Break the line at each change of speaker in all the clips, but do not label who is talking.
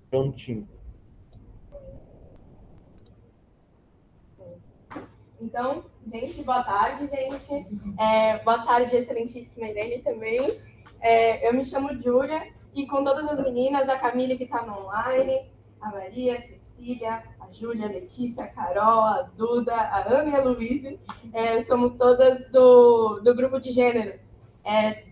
Prontinho.
Então, gente, boa tarde, gente. Boa tarde, excelentíssima Irene também. Eu me chamo Júlia e com todas as meninas, a Camille que está no online, a Maria, a Cecília, a Júlia, a Letícia, a Carol, a Duda, a Ana e a Luísa, somos todas do grupo de gênero,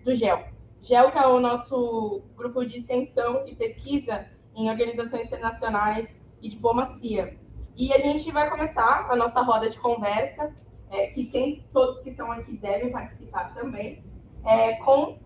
do GEL. GEL, que é o nosso grupo de extensão e pesquisa em organizações internacionais e diplomacia. E a gente vai começar a nossa roda de conversa, que todos que estão aqui devem participar também, com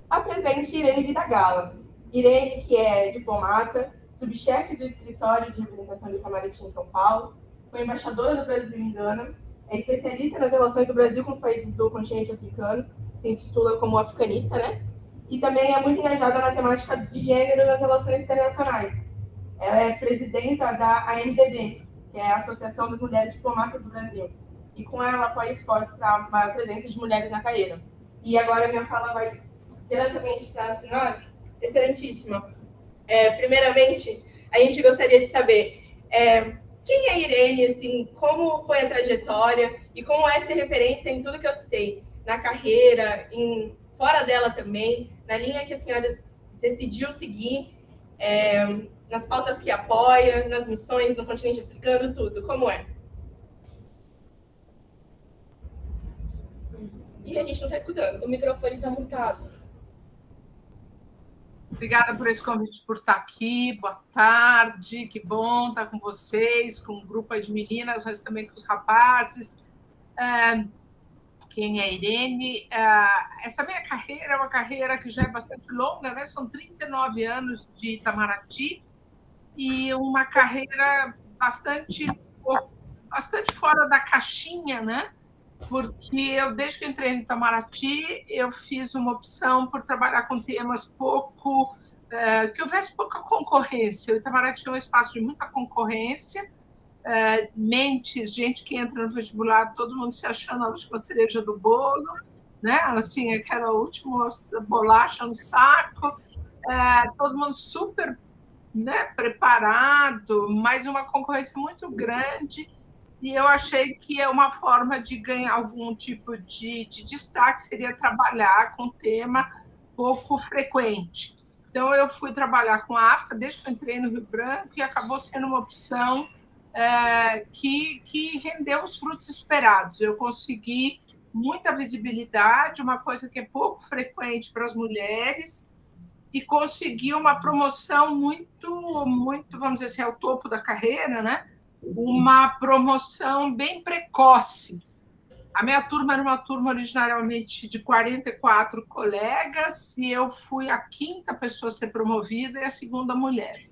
a presidente Irene Vidagala. Irene, que é diplomata, subchefe do Escritório de Representação do Itamaraty em São Paulo, foi embaixadora do Brasil em Gana, é especialista nas relações do Brasil com os países do continente africano, se intitula como africanista, né? E também é muito engajada na temática de gênero nas relações internacionais. Ela é presidenta da AMDB, que é a Associação das Mulheres Diplomatas do Brasil. E com ela apoia esforços para a maior presença de mulheres na carreira. E agora a minha fala vai diretamente para a senhora. Excelentíssima. Primeiramente, a gente gostaria de saber quem é a Irene, assim, como foi a trajetória e como é ser referência em tudo que eu citei, na carreira, fora dela também, na linha que a senhora decidiu seguir, nas pautas que apoia, nas missões no continente africano, tudo. Como é? E a gente não está escutando, o microfone está mutado.
Obrigada por esse convite, por estar aqui. Boa tarde, que bom estar com vocês, com um grupo de meninas, mas também com os rapazes. Quem é a Irene? Essa minha carreira é uma carreira que já é bastante longa, né? São 39 anos de Itamaraty e uma carreira bastante fora da caixinha, né? Porque eu, desde que entrei no Itamaraty, eu fiz uma opção por trabalhar com temas que houvesse pouca concorrência. O Itamaraty é um espaço de muita concorrência, gente que entra no vestibular, todo mundo se achando a última cereja do bolo, né? Assim, aquela última bolacha no saco, todo mundo super, né, preparado, mas uma concorrência muito grande. E eu achei que uma forma de ganhar algum tipo de destaque seria trabalhar com tema pouco frequente. Então, eu fui trabalhar com a África desde que eu entrei no Rio Branco e acabou sendo uma opção que rendeu os frutos esperados. Eu consegui muita visibilidade, uma coisa que é pouco frequente para as mulheres, e consegui uma promoção muito, vamos dizer assim, ao topo da carreira, né? Uma promoção bem precoce. A minha turma era uma turma originariamente de 44 colegas e eu fui a quinta pessoa a ser promovida e a segunda mulher.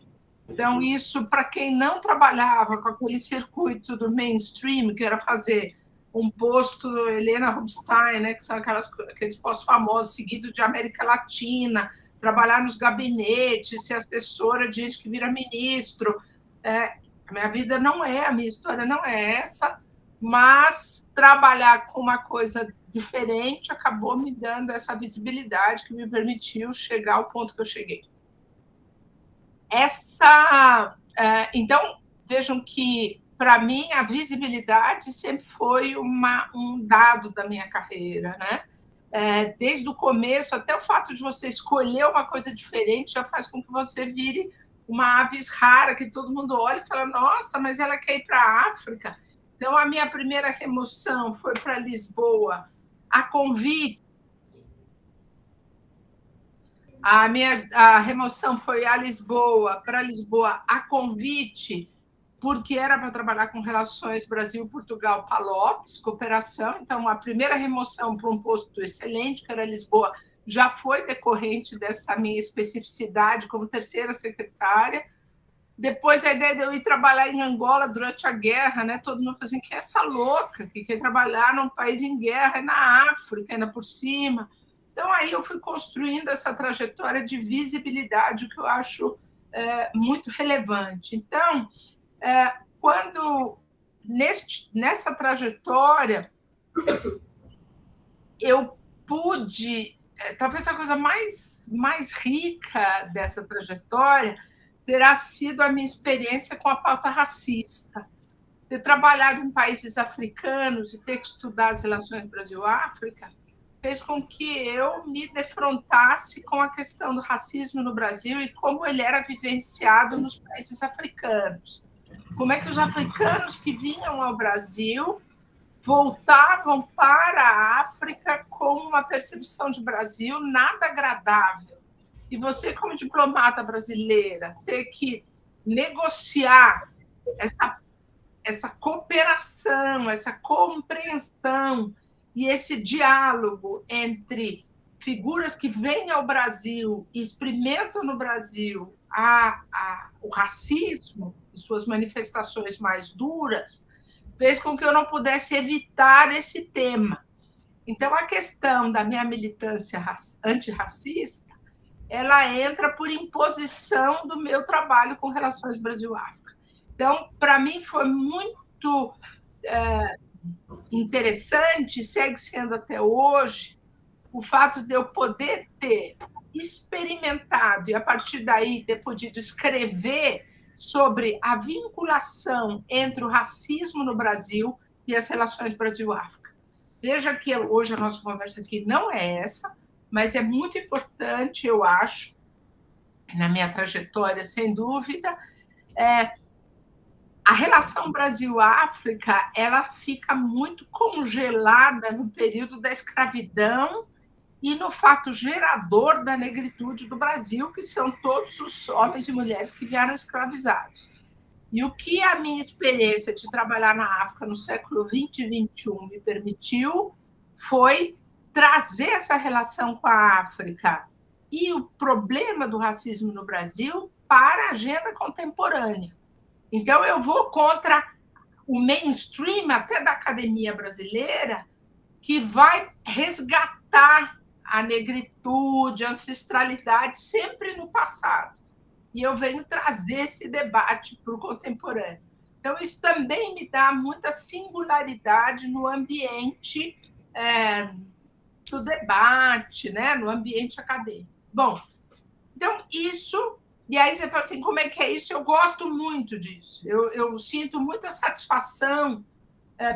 Então, isso, para quem não trabalhava com aquele circuito do mainstream, que era fazer um posto Helena Rubinstein, né, que são aqueles postos famosos, seguido de América Latina, trabalhar nos gabinetes, ser assessora de gente que vira ministro. A minha vida não é, a minha história não é essa, mas trabalhar com uma coisa diferente acabou me dando essa visibilidade que me permitiu chegar ao ponto que eu cheguei. Então, vejam que, para mim, a visibilidade sempre foi um dado da minha carreira, né? Desde o começo, até o fato de você escolher uma coisa diferente já faz com que você vire uma aves rara, que todo mundo olha e fala, nossa, mas ela quer ir para a África. Então, a minha primeira remoção foi para Lisboa, a convite. A remoção foi para Lisboa, a convite, porque era para trabalhar com relações Brasil-Portugal, PALOPS, cooperação. Então, a primeira remoção para um posto excelente, que era Lisboa, já foi decorrente dessa minha especificidade como terceira secretária. Depois, a ideia de eu ir trabalhar em Angola durante a guerra, né? Todo mundo falou assim, que é essa louca que quer trabalhar num país em guerra, na África, ainda por cima. Então, aí eu fui construindo essa trajetória de visibilidade, o que eu acho muito relevante. Então, quando nessa trajetória eu pude talvez a coisa mais rica dessa trajetória terá sido a minha experiência com a pauta racista. Ter trabalhado em países africanos e ter que estudar as relações Brasil-África fez com que eu me defrontasse com a questão do racismo no Brasil e como ele era vivenciado nos países africanos. Como é que os africanos que vinham ao Brasil voltavam para a África com uma percepção de Brasil nada agradável. E você, como diplomata brasileira, ter que negociar essa cooperação, essa compreensão e esse diálogo entre figuras que vêm ao Brasil e experimentam no Brasil o racismo e suas manifestações mais duras, fez com que eu não pudesse evitar esse tema. Então, a questão da minha militância antirracista, ela entra por imposição do meu trabalho com relações Brasil-África. Então, para mim, foi muito interessante, segue sendo até hoje, o fato de eu poder ter experimentado e, a partir daí, ter podido escrever sobre a vinculação entre o racismo no Brasil e as relações Brasil-África. Veja que hoje a nossa conversa aqui não é essa, mas é muito importante, eu acho, na minha trajetória, sem dúvida, a relação Brasil-África, ela fica muito congelada no período da escravidão e no fato gerador da negritude do Brasil, que são todos os homens e mulheres que vieram escravizados. E o que a minha experiência de trabalhar na África no século XX e XXI me permitiu foi trazer essa relação com a África e o problema do racismo no Brasil para a agenda contemporânea. Então, eu vou contra o mainstream até da academia brasileira, que vai resgatar a negritude, a ancestralidade sempre no passado. E eu venho trazer esse debate para o contemporâneo. Então, isso também me dá muita singularidade no ambiente do debate, né? No ambiente acadêmico. Bom, então, isso... E aí você fala assim, como é que é isso? Eu gosto muito disso. Eu sinto muita satisfação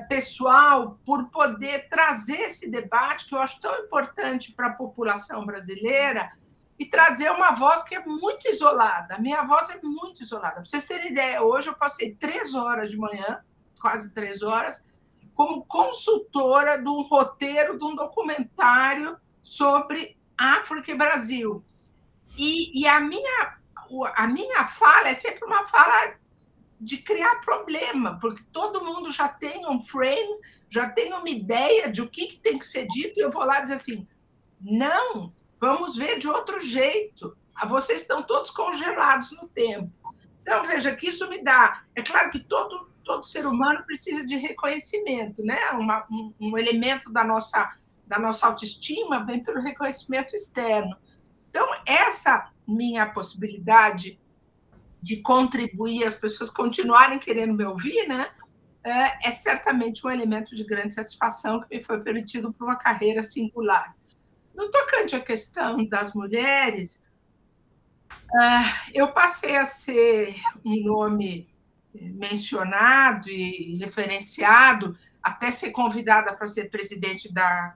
pessoal por poder trazer esse debate que eu acho tão importante para a população brasileira e trazer uma voz que é muito isolada. A minha voz é muito isolada. Para vocês terem ideia, hoje eu passei 3 horas de manhã, quase 3 horas, como consultora de um roteiro, de um documentário sobre África e Brasil. E a minha fala é sempre uma fala de criar problema, porque todo mundo já tem um frame, já tem uma ideia de o que tem que ser dito, e eu vou lá dizer assim, não, vamos ver de outro jeito. Vocês estão todos congelados no tempo. Então, veja que isso me dá... É claro que todo ser humano precisa de reconhecimento, né? Um elemento da nossa autoestima vem pelo reconhecimento externo. Então, essa minha possibilidade de contribuir, as pessoas continuarem querendo me ouvir, né? É certamente um elemento de grande satisfação que me foi permitido por uma carreira singular. No tocante à questão das mulheres, eu passei a ser um nome mencionado e referenciado, até ser convidada para ser presidente da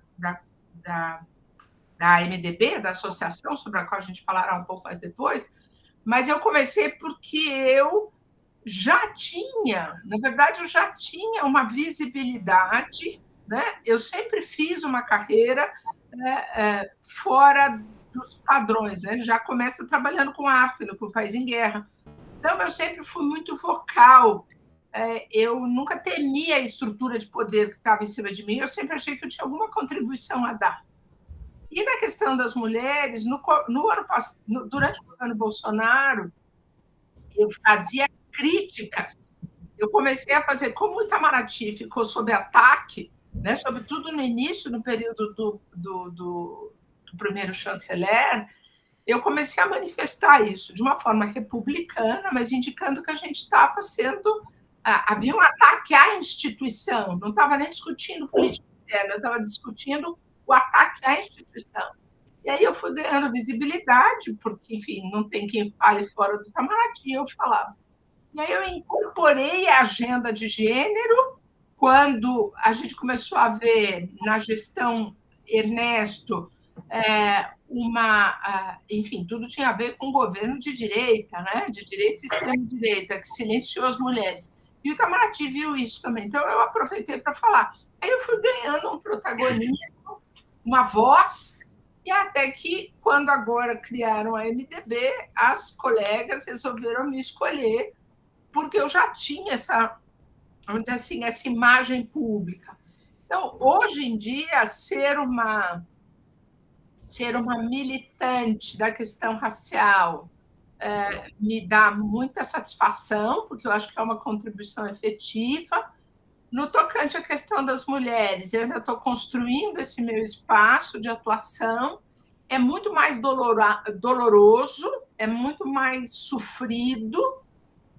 MDB, da associação, sobre a qual a gente falará um pouco mais depois, mas eu comecei porque eu já tinha, na verdade, eu já tinha uma visibilidade, né? Eu sempre fiz uma carreira fora dos padrões, né? Já começa trabalhando com a África, com o país em guerra. Então, eu sempre fui muito vocal. Eu nunca temia a estrutura de poder que estava em cima de mim, eu sempre achei que eu tinha alguma contribuição a dar. E na questão das mulheres, durante o governo Bolsonaro, eu fazia críticas. Eu comecei a fazer, como o Itamaraty ficou sob ataque, né, sobretudo no início, no período do primeiro chanceler, eu comecei a manifestar isso de uma forma republicana, mas indicando que a gente estava sendo... havia um ataque à instituição, não estava nem discutindo política interna, eu estava discutindo o ataque à instituição. E aí eu fui ganhando visibilidade, porque, enfim, não tem quem fale fora do Itamaraty, eu falava. E aí eu incorporei a agenda de gênero quando a gente começou a ver na gestão Ernesto enfim, tudo tinha a ver com o governo de direita, né? De direita e extrema-direita, que silenciou as mulheres. E o Itamaraty viu isso também. Então, eu aproveitei para falar. Aí eu fui ganhando um protagonismo, uma voz, e até que, quando agora criaram a MDB, as colegas resolveram me escolher, porque eu já tinha essa, vamos dizer assim, essa imagem pública. Então, hoje em dia, ser uma militante da questão racial me dá muita satisfação, porque eu acho que é uma contribuição efetiva. No tocante à questão das mulheres, eu ainda estou construindo esse meu espaço de atuação. É muito mais doloroso, é muito mais sofrido,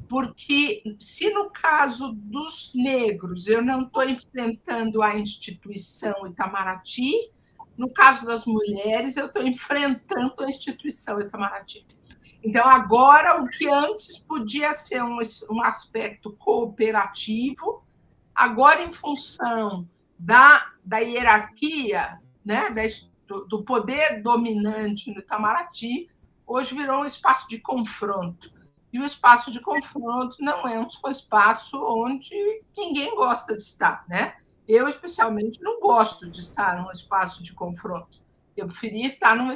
porque se no caso dos negros eu não estou enfrentando a instituição Itamaraty, no caso das mulheres eu estou enfrentando a instituição Itamaraty. Então, agora, o que antes podia ser um aspecto cooperativo, agora, em função da hierarquia, né, do poder dominante no Itamaraty, hoje virou um espaço de confronto. E o espaço de confronto não é um espaço onde ninguém gosta de estar, né? Eu, especialmente, não gosto de estar num espaço de confronto. Eu preferia estar numa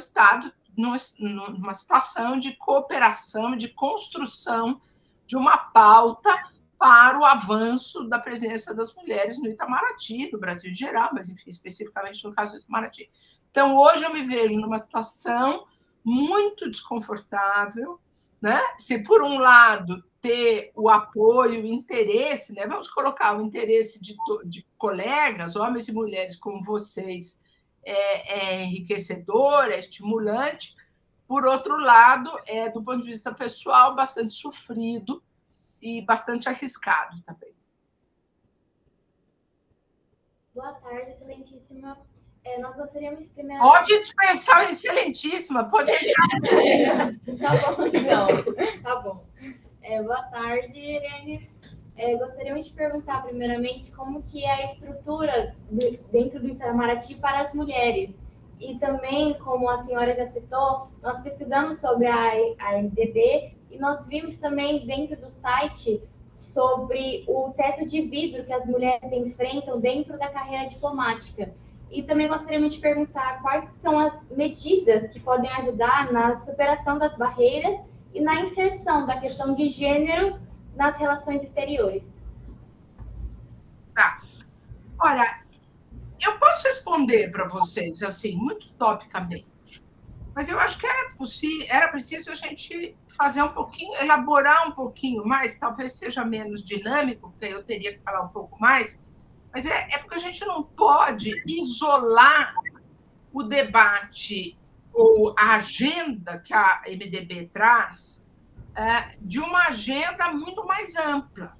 situação de cooperação, de construção de uma pauta para o avanço da presença das mulheres no Itamaraty, no Brasil em geral, mas, enfim, especificamente no caso do Itamaraty. Então, hoje eu me vejo numa situação muito desconfortável, né? Se, por um lado, ter o apoio, o interesse, né? Vamos colocar o interesse de colegas, homens e mulheres como vocês, é enriquecedor, é estimulante. Por outro lado, do ponto de vista pessoal, bastante sofrido e bastante arriscado também.
Boa tarde, excelentíssima. Nós gostaríamos primeiro...
Pode dispensar o excelentíssima, pode entrar.
Tá bom, então. Tá bom. Boa tarde, Irene. Gostaríamos de perguntar, primeiramente, como que é a estrutura dentro do Itamaraty para as mulheres. E também, como a senhora já citou, nós pesquisamos sobre a MDB e nós vimos também dentro do site sobre o teto de vidro que as mulheres enfrentam dentro da carreira diplomática. E também gostaríamos de perguntar quais são as medidas que podem ajudar na superação das barreiras e na inserção da questão de gênero nas relações exteriores.
Tá. Olha, eu posso responder para vocês, assim, muito topicamente, mas eu acho que era preciso a gente fazer um pouquinho, elaborar um pouquinho mais, talvez seja menos dinâmico, porque eu teria que falar um pouco mais, mas é porque a gente não pode isolar o debate ou a agenda que a MDB traz de uma agenda muito mais ampla.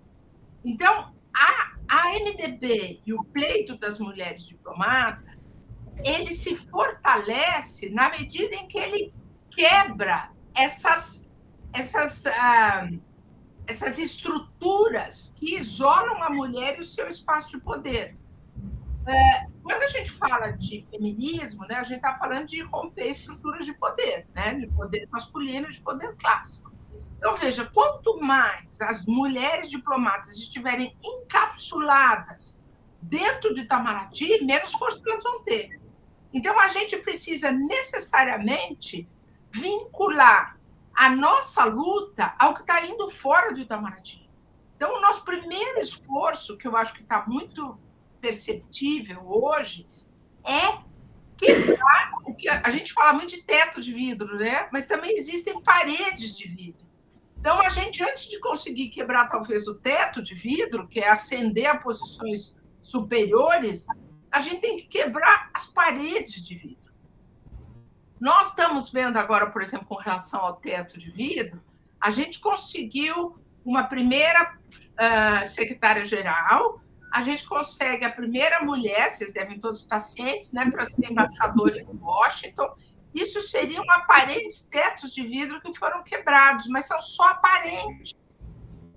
Então, a MDB e o pleito das mulheres diplomatas, ele se fortalece na medida em que ele quebra essas estruturas que isolam a mulher e o seu espaço de poder. Quando a gente fala de feminismo, né, a gente está falando de romper estruturas de poder, né, de poder masculino e de poder clássico. Então, veja, quanto mais as mulheres diplomatas estiverem encapsuladas dentro de Itamaraty, menos força elas vão ter. Então, a gente precisa necessariamente vincular a nossa luta ao que está indo fora do Itamaraty. Então, o nosso primeiro esforço, que eu acho que está muito perceptível hoje, é quebrar o que a gente fala muito de teto de vidro, né? Mas também existem paredes de vidro. Então, a gente, antes de conseguir quebrar talvez o teto de vidro, que é ascender a posições superiores, a gente tem que quebrar as paredes de vidro. Nós estamos vendo agora, por exemplo, com relação ao teto de vidro, a gente conseguiu uma primeira secretária-geral, a gente consegue a primeira mulher, vocês devem todos estar cientes, né, para ser embaixadora em Washington, Isso seriam aparentes tetos de vidro que foram quebrados, mas são só aparentes.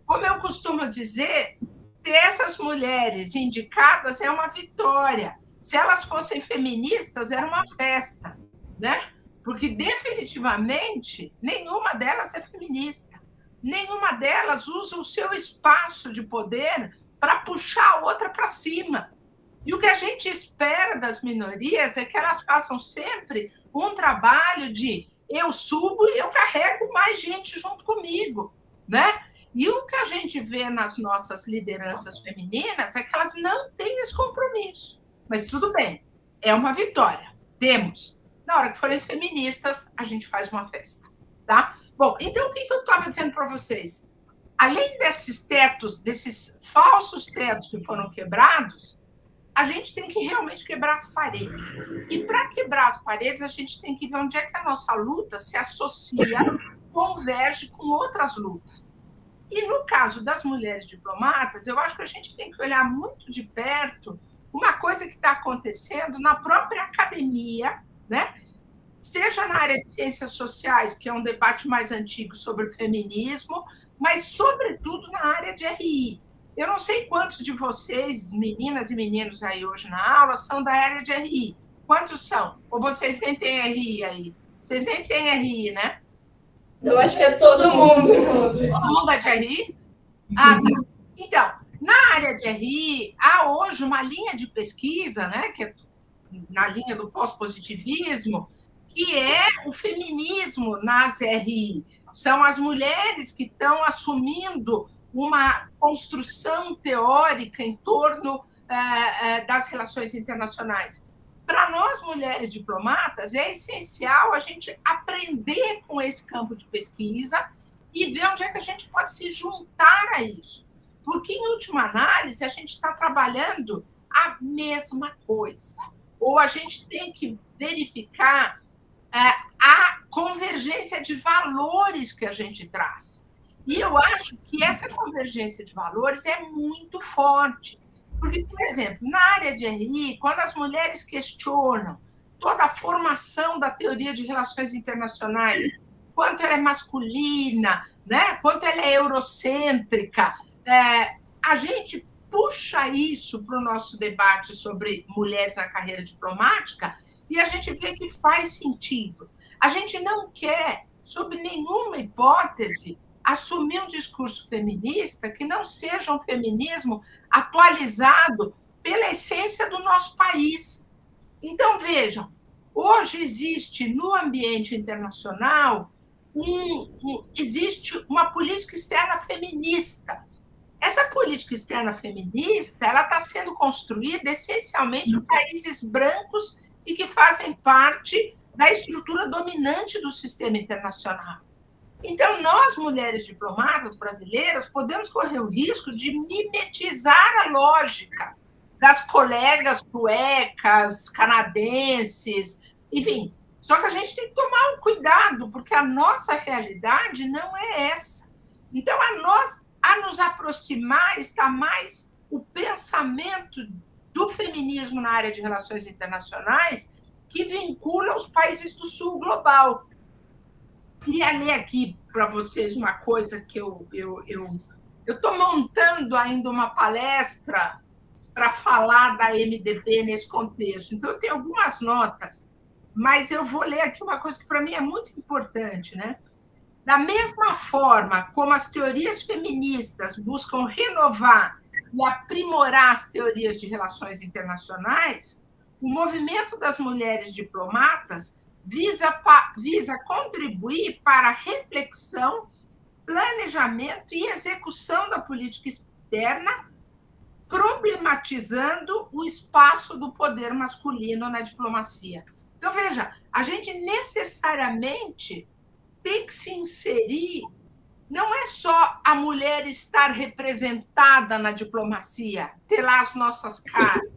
Como eu costumo dizer, ter essas mulheres indicadas é uma vitória. Se elas fossem feministas, era uma festa, né? Porque definitivamente nenhuma delas é feminista. Nenhuma delas usa o seu espaço de poder para puxar a outra para cima. E o que a gente espera das minorias é que elas façam sempre um trabalho de eu subo e eu carrego mais gente junto comigo, né? E o que a gente vê nas nossas lideranças femininas é que elas não têm esse compromisso. Mas tudo bem, é uma vitória. Temos. Na hora que forem feministas, a gente faz uma festa, tá? Bom, então o que eu estava dizendo para vocês? Além desses tetos, desses falsos tetos que foram quebrados, a gente tem que realmente quebrar as paredes. E para quebrar as paredes, a gente tem que ver onde é que a nossa luta se associa, converge com outras lutas. E no caso das mulheres diplomatas, eu acho que a gente tem que olhar muito de perto uma coisa que está acontecendo na própria academia, né? Seja na área de ciências sociais, que é um debate mais antigo sobre o feminismo, mas, sobretudo, na área de RI. Eu não sei quantos de vocês, meninas e meninos aí hoje na aula, são da área de RI. Quantos são? Ou vocês nem têm RI aí? Vocês nem têm RI, né?
Eu acho que é todo mundo.
Todo mundo é de RI? Ah, tá. Então, na área de RI, há hoje uma linha de pesquisa, né, que é na linha do pós-positivismo, que é o feminismo nas RI. São as mulheres que estão assumindo uma construção teórica em torno das relações internacionais. Para nós, mulheres diplomatas, é essencial a gente aprender com esse campo de pesquisa e ver onde é que a gente pode se juntar a isso. Porque, em última análise, a gente está trabalhando a mesma coisa. Ou a gente tem que verificar a convergência de valores que a gente traz. E eu acho que essa convergência de valores é muito forte. Porque, por exemplo, na área de RI, quando as mulheres questionam toda a formação da teoria de relações internacionais, quanto ela é masculina, né? Quanto ela é eurocêntrica, a gente puxa isso para o nosso debate sobre mulheres na carreira diplomática e a gente vê que faz sentido. A gente não quer, sob nenhuma hipótese, assumir um discurso feminista que não seja um feminismo atualizado pela essência do nosso país. Então, vejam, hoje existe no ambiente internacional existe uma política externa feminista. Essa política externa feminista ela está sendo construída essencialmente por países brancos e que fazem parte da estrutura dominante do sistema internacional. Então, nós, mulheres diplomatas brasileiras, podemos correr o risco de mimetizar a lógica das colegas suecas, canadenses, enfim. Só que a gente tem que tomar um cuidado, porque a nossa realidade não é essa. Então, a nos aproximar está mais o pensamento do feminismo na área de relações internacionais que vincula os países do sul global. Queria ler aqui para vocês uma coisa que eu estou montando ainda uma palestra para falar da MDB nesse contexto. Então, eu tenho algumas notas, mas eu vou ler aqui uma coisa que para mim é muito importante, né? Da mesma forma como as teorias feministas buscam renovar e aprimorar as teorias de relações internacionais, o movimento das mulheres diplomatas visa contribuir para a reflexão, planejamento e execução da política externa, problematizando o espaço do poder masculino na diplomacia. Então, veja, a gente necessariamente tem que se inserir, não é só a mulher estar representada na diplomacia, ter lá as nossas caras,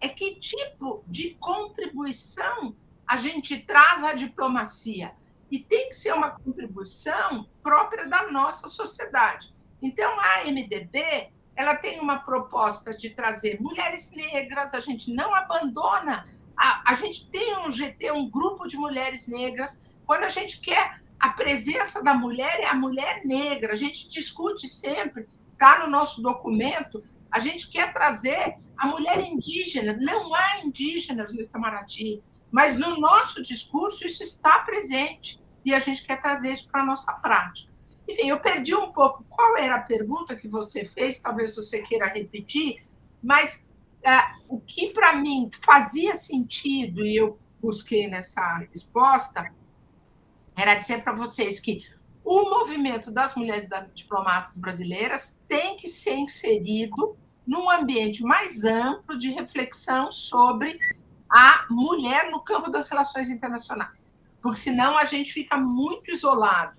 é que tipo de contribuição a gente traz à diplomacia. E tem que ser uma contribuição própria da nossa sociedade. Então, a MDB ela tem uma proposta de trazer mulheres negras, a gente não abandona a gente tem um GT, um grupo de mulheres negras, quando a gente quer a presença da mulher, é a mulher negra. A gente discute sempre, está no nosso documento, a gente quer trazer a mulher indígena. Não há indígenas no Itamaraty, mas no nosso discurso isso está presente e a gente quer trazer isso para a nossa prática. Enfim, eu perdi um pouco qual era a pergunta que você fez, talvez você queira repetir, mas o que para mim fazia sentido e eu busquei nessa resposta era dizer para vocês que o movimento das mulheres diplomatas brasileiras tem que ser inserido num ambiente mais amplo de reflexão sobre a mulher no campo das relações internacionais, porque senão a gente fica muito isolado.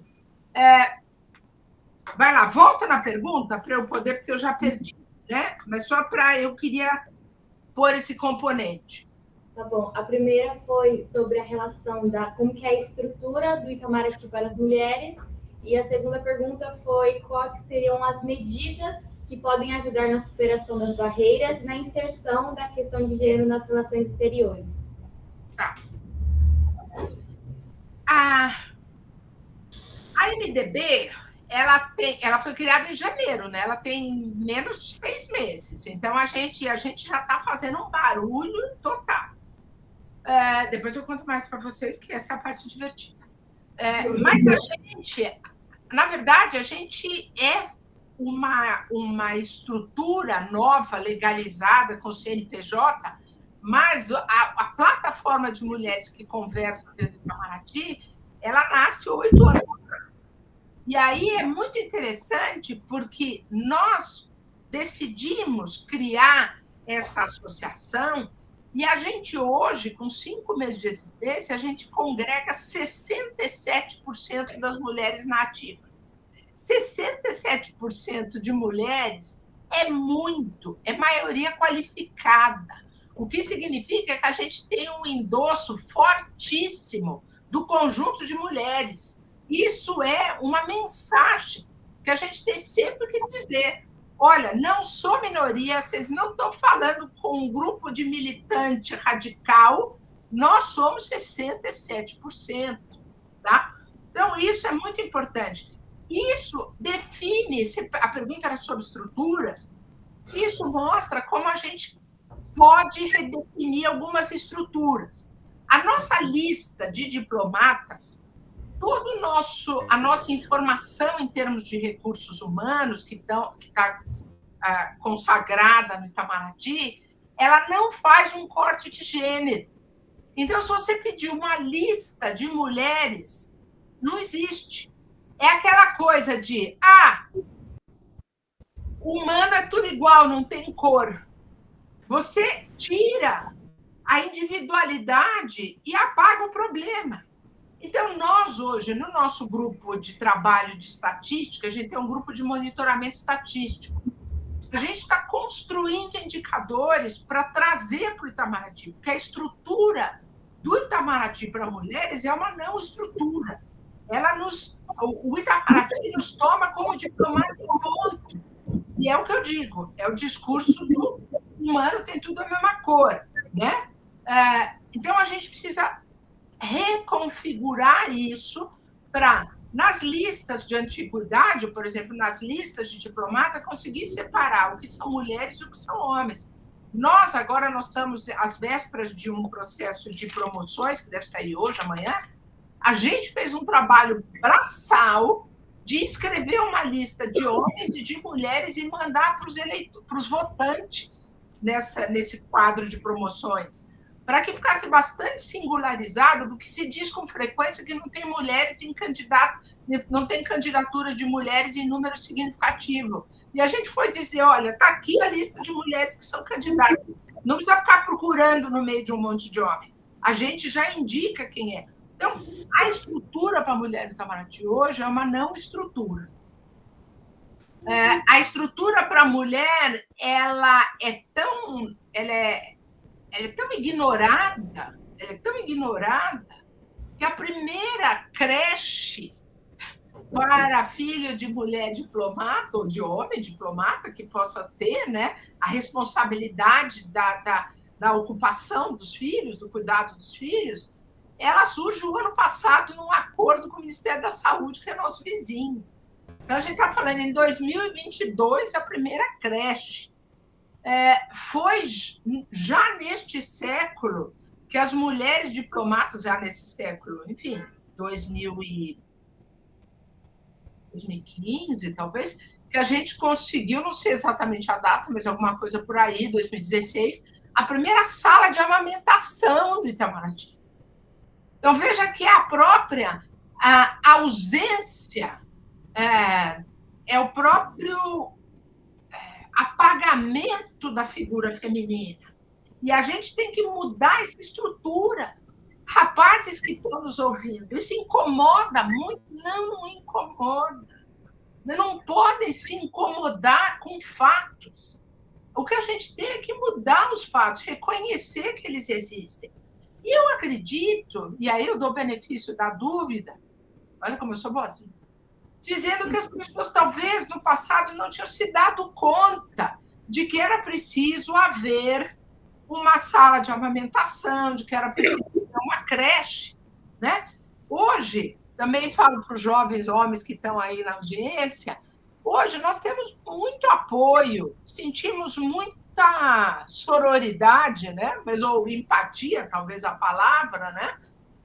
Vai lá, volta na pergunta para eu poder, porque eu já perdi, né? Mas só para eu queria pôr esse componente.
Tá bom. A primeira foi sobre a relação como que é a estrutura do Itamaraty para as mulheres, e a segunda pergunta foi quais seriam as medidas que podem ajudar na superação das barreiras e na inserção da questão de gênero nas relações exteriores.
Tá. A MDB, ela foi criada em janeiro, né? Ela tem menos de 6 meses. Então, a gente já está fazendo um barulho total. Depois eu conto mais para vocês, que essa é a parte divertida. Mas na verdade, a gente é uma estrutura nova, legalizada com o CNPJ, mas a plataforma de mulheres que conversam dentro do Itamaraty, ela nasce 8 anos atrás. E aí é muito interessante, porque nós decidimos criar essa associação e a gente hoje, com 5 meses de existência, a gente congrega 67% das mulheres na ativa. 67% de mulheres é muito, é maioria qualificada. O que significa que a gente tem um endosso fortíssimo do conjunto de mulheres. Isso é uma mensagem que a gente tem sempre que dizer. Olha, não sou minoria, vocês não estão falando com um grupo de militante radical, nós somos 67%. Tá? Então, isso é muito importante. Isso define, a pergunta era sobre estruturas, isso mostra como a gente pode redefinir algumas estruturas. A nossa lista de diplomatas, a nossa informação em termos de recursos humanos, que está consagrada no Itamaraty, ela não faz um corte de gênero. Então, se você pedir uma lista de mulheres, não existe. É aquela coisa de, humano é tudo igual, não tem cor. Você tira a individualidade e apaga o problema. Então, nós hoje, no nosso grupo de trabalho de estatística, a gente tem um grupo de monitoramento estatístico. A gente está construindo indicadores para trazer para o Itamaraty, porque a estrutura do Itamaraty para mulheres é uma não estrutura. O Itamaraty nos toma como diplomata em ponto. E é o que eu digo, é o discurso do humano tem tudo a mesma cor, né? Então, a gente precisa reconfigurar isso para, nas listas de antiguidade, por exemplo, nas listas de diplomata, conseguir separar o que são mulheres e o que são homens. Nós estamos às vésperas de um processo de promoções, que deve sair hoje, amanhã. A gente fez um trabalho braçal de escrever uma lista de homens e de mulheres e mandar para os votantes nesse quadro de promoções, para que ficasse bastante singularizado do que se diz com frequência que não tem mulheres em não tem candidaturas de mulheres em número significativo. E a gente foi dizer, olha, está aqui a lista de mulheres que são candidatas. Não precisa ficar procurando no meio de um monte de homem. A gente já indica quem é. Então, a estrutura para a mulher do Itamaraty hoje é uma não estrutura. A estrutura para a mulher, ela é tão ignorada, que a primeira creche para filho de mulher diplomata ou de homem diplomata que possa ter, né, a responsabilidade da ocupação dos filhos, do cuidado dos filhos, ela surge o ano passado num acordo com o Ministério da Saúde, que é nosso vizinho. Então, a gente está falando em 2022, a primeira creche. Foi já neste século que as mulheres diplomatas, já nesse século, enfim, 2015, talvez, que a gente conseguiu, não sei exatamente a data, mas alguma coisa por aí, 2016, a primeira sala de amamentação do Itamaraty. Então, veja que a própria ausência é o próprio apagamento da figura feminina. E a gente tem que mudar essa estrutura. Rapazes que estão nos ouvindo, isso incomoda muito? Não incomoda. Não podem se incomodar com fatos. O que a gente tem é que mudar os fatos, reconhecer que eles existem. E eu acredito, e aí eu dou o benefício da dúvida, olha como eu sou boazinha, dizendo que as pessoas talvez no passado não tinham se dado conta de que era preciso haver uma sala de amamentação, de que era preciso ter uma creche, né? Hoje, também falo para os jovens homens que estão aí na audiência, hoje nós temos muito apoio, sentimos muita sororidade, né? Ou empatia, talvez a palavra, né?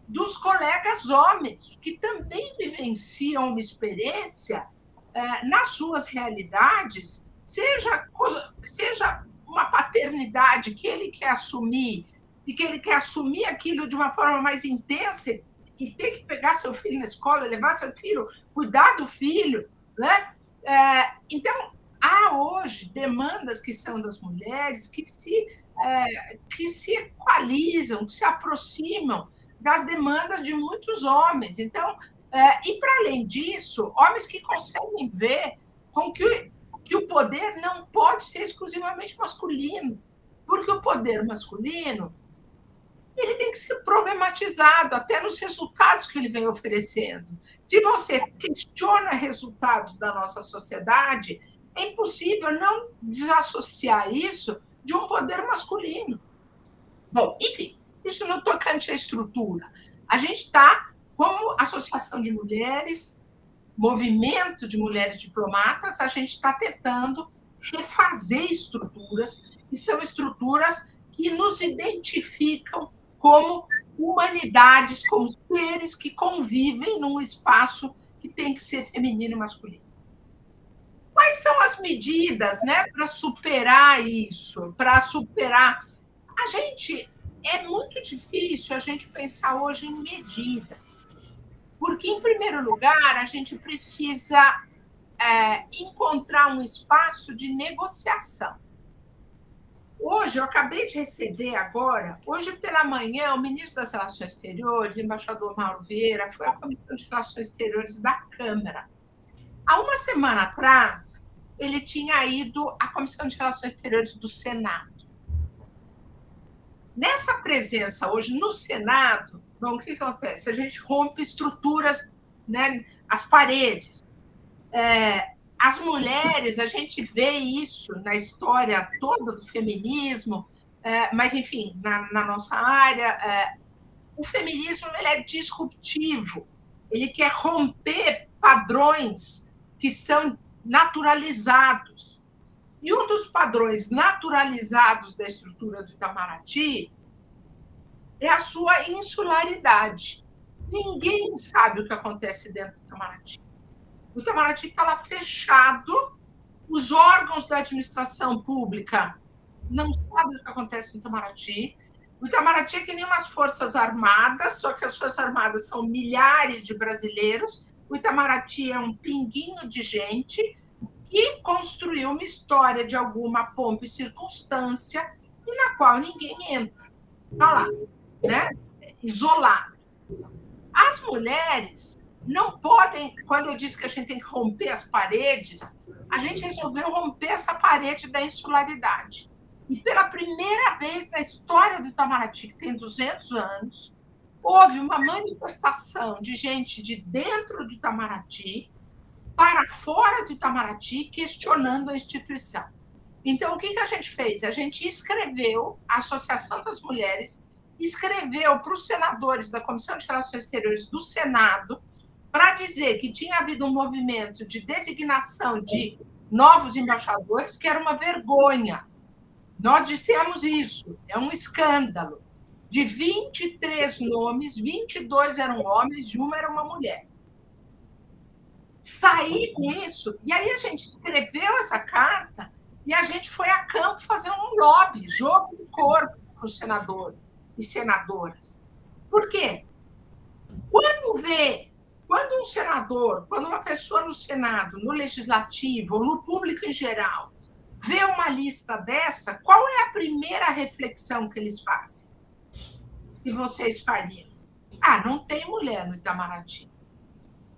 Dos colegas homens, que também vivenciam uma experiência nas suas realidades, seja uma paternidade que ele quer assumir, e que ele quer assumir aquilo de uma forma mais intensa e ter que pegar seu filho na escola, levar seu filho, cuidar do filho, né? Então, há hoje demandas que são das mulheres que se equalizam, que se aproximam das demandas de muitos homens. Então, e para além disso, homens que conseguem ver com que o poder não pode ser exclusivamente masculino, porque o poder masculino ele tem que ser problematizado até nos resultados que ele vem oferecendo. Se você questiona resultados da nossa sociedade, é impossível não desassociar isso de um poder masculino. Bom, enfim, isso no tocante à estrutura. A gente está, como Associação de Mulheres, Movimento de Mulheres Diplomatas, a gente está tentando refazer estruturas, que são estruturas que nos identificam como humanidades, como seres que convivem num espaço que tem que ser feminino e masculino. Quais são as medidas, né, para superar isso, para superar... É muito difícil a gente pensar hoje em medidas, porque, em primeiro lugar, a gente precisa encontrar um espaço de negociação. Hoje, eu acabei de receber agora, hoje pela manhã, o ministro das Relações Exteriores, o embaixador Mauro Vieira, foi à Comissão de Relações Exteriores da Câmara. Há uma semana atrás, ele tinha ido à Comissão de Relações Exteriores do Senado. Nessa presença hoje no Senado, bom, o que acontece? A gente rompe estruturas, né, as paredes. As mulheres, a gente vê isso na história toda do feminismo, mas, enfim, na nossa área, o feminismo ele é disruptivo, ele quer romper padrões que são naturalizados. E um dos padrões naturalizados da estrutura do Itamaraty é a sua insularidade. Ninguém sabe o que acontece dentro do Itamaraty. O Itamaraty está lá fechado, os órgãos da administração pública não sabem o que acontece no Itamaraty. O Itamaraty é que nem umas forças armadas, só que as forças armadas são milhares de brasileiros. O Itamaraty é um pinguinho de gente que construiu uma história de alguma pompa e circunstância e na qual ninguém entra. Está lá, né? Isolado. As mulheres não podem, quando eu disse que a gente tem que romper as paredes, a gente resolveu romper essa parede da insularidade. E pela primeira vez na história do Itamaraty, que tem 200 anos, houve uma manifestação de gente de dentro do Itamaraty para fora do Itamaraty questionando a instituição. Então, o que a gente fez? A gente escreveu, a Associação das Mulheres escreveu para os senadores da Comissão de Relações Exteriores do Senado para dizer que tinha havido um movimento de designação de novos embaixadores, que era uma vergonha. Nós dissemos isso, é um escândalo. De 23 nomes, 22 eram homens e uma era uma mulher. Saí com isso, e aí a gente escreveu essa carta e a gente foi a campo fazer um lobby, jogo de corpo para os senadores e senadoras. Por quê? Quando um senador, quando uma pessoa no Senado, no Legislativo ou no público em geral, vê uma lista dessa, qual é a primeira reflexão que eles fazem? Que vocês fariam? Não tem mulher no Itamaraty.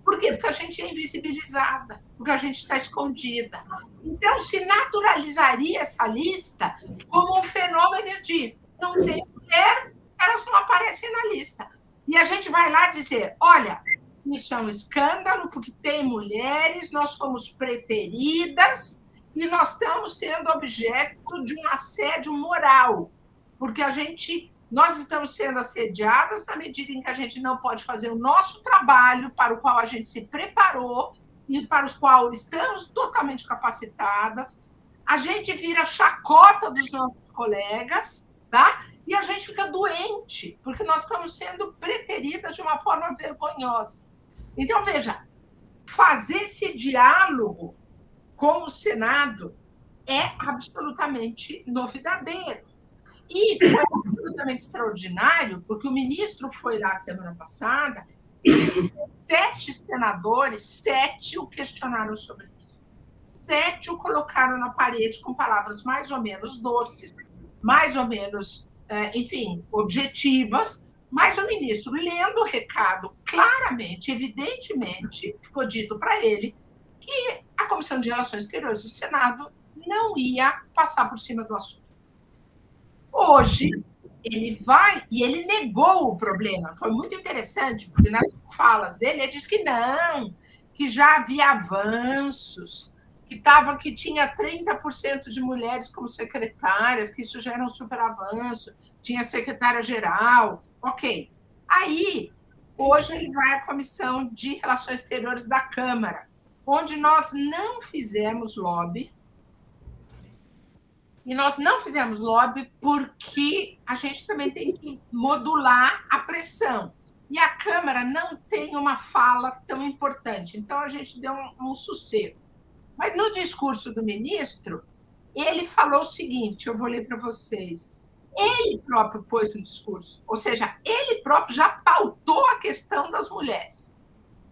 Por quê? Porque a gente é invisibilizada, porque a gente está escondida. Então, se naturalizaria essa lista como um fenômeno de não tem mulher, elas não aparecem na lista. E a gente vai lá dizer, olha, isso é um escândalo, porque tem mulheres, nós somos preteridas e nós estamos sendo objeto de um assédio moral, porque nós estamos sendo assediadas na medida em que a gente não pode fazer o nosso trabalho para o qual a gente se preparou e para o qual estamos totalmente capacitadas. A gente vira chacota dos nossos colegas, tá? E a gente fica doente, porque nós estamos sendo preteridas de uma forma vergonhosa. Então, veja, fazer esse diálogo com o Senado é absolutamente novidadeiro. E foi absolutamente extraordinário, porque o ministro foi lá semana passada, e 7 senadores, 7 o questionaram sobre isso. 7 o colocaram na parede com palavras mais ou menos doces, mais ou menos, enfim, objetivas, mas o ministro, lendo o recado claramente, evidentemente, ficou dito para ele que a Comissão de Relações Exteriores do Senado não ia passar por cima do assunto. Hoje, ele vai e ele negou o problema. Foi muito interessante, porque nas falas dele, ele disse que não, que já havia avanços, que tinha 30% de mulheres como secretárias, que isso já era um super avanço, tinha secretária-geral, ok. Aí, hoje ele vai à Comissão de Relações Exteriores da Câmara, onde nós não fizemos lobby. E nós não fizemos lobby porque a gente também tem que modular a pressão. E a Câmara não tem uma fala tão importante. Então, a gente deu um sossego. Mas no discurso do ministro, ele falou o seguinte, eu vou ler para vocês. Ele próprio pôs no discurso, ou seja, ele próprio já pautou a questão das mulheres,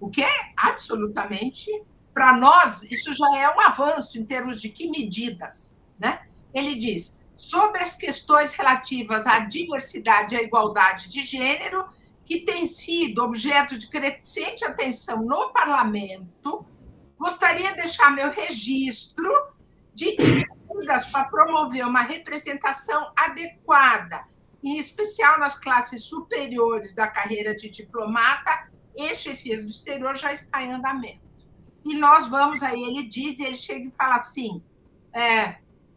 o que é absolutamente, para nós, isso já é um avanço em termos de que medidas, né? Ele diz, sobre as questões relativas à diversidade e à igualdade de gênero, que tem sido objeto de crescente atenção no parlamento, gostaria de deixar meu registro de que medidas para promover uma representação adequada, em especial nas classes superiores da carreira de diplomata e chefias do exterior, já está em andamento. E nós vamos aí, ele diz, e ele chega e fala assim,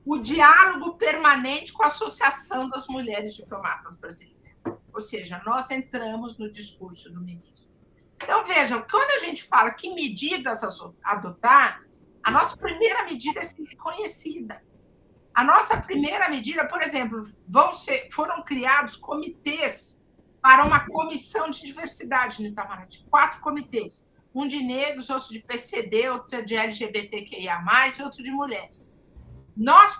o diálogo permanente com a Associação das Mulheres Diplomatas Brasileiras. Ou seja, nós entramos no discurso do ministro. Então, vejam, quando a gente fala que medidas adotar, a nossa primeira medida é ser reconhecida. A nossa primeira medida, por exemplo, foram criados comitês para uma comissão de diversidade no Itamaraty. 4 comitês. Um de negros, outro de PCD, outro de LGBTQIA+, e outro de mulheres. Nós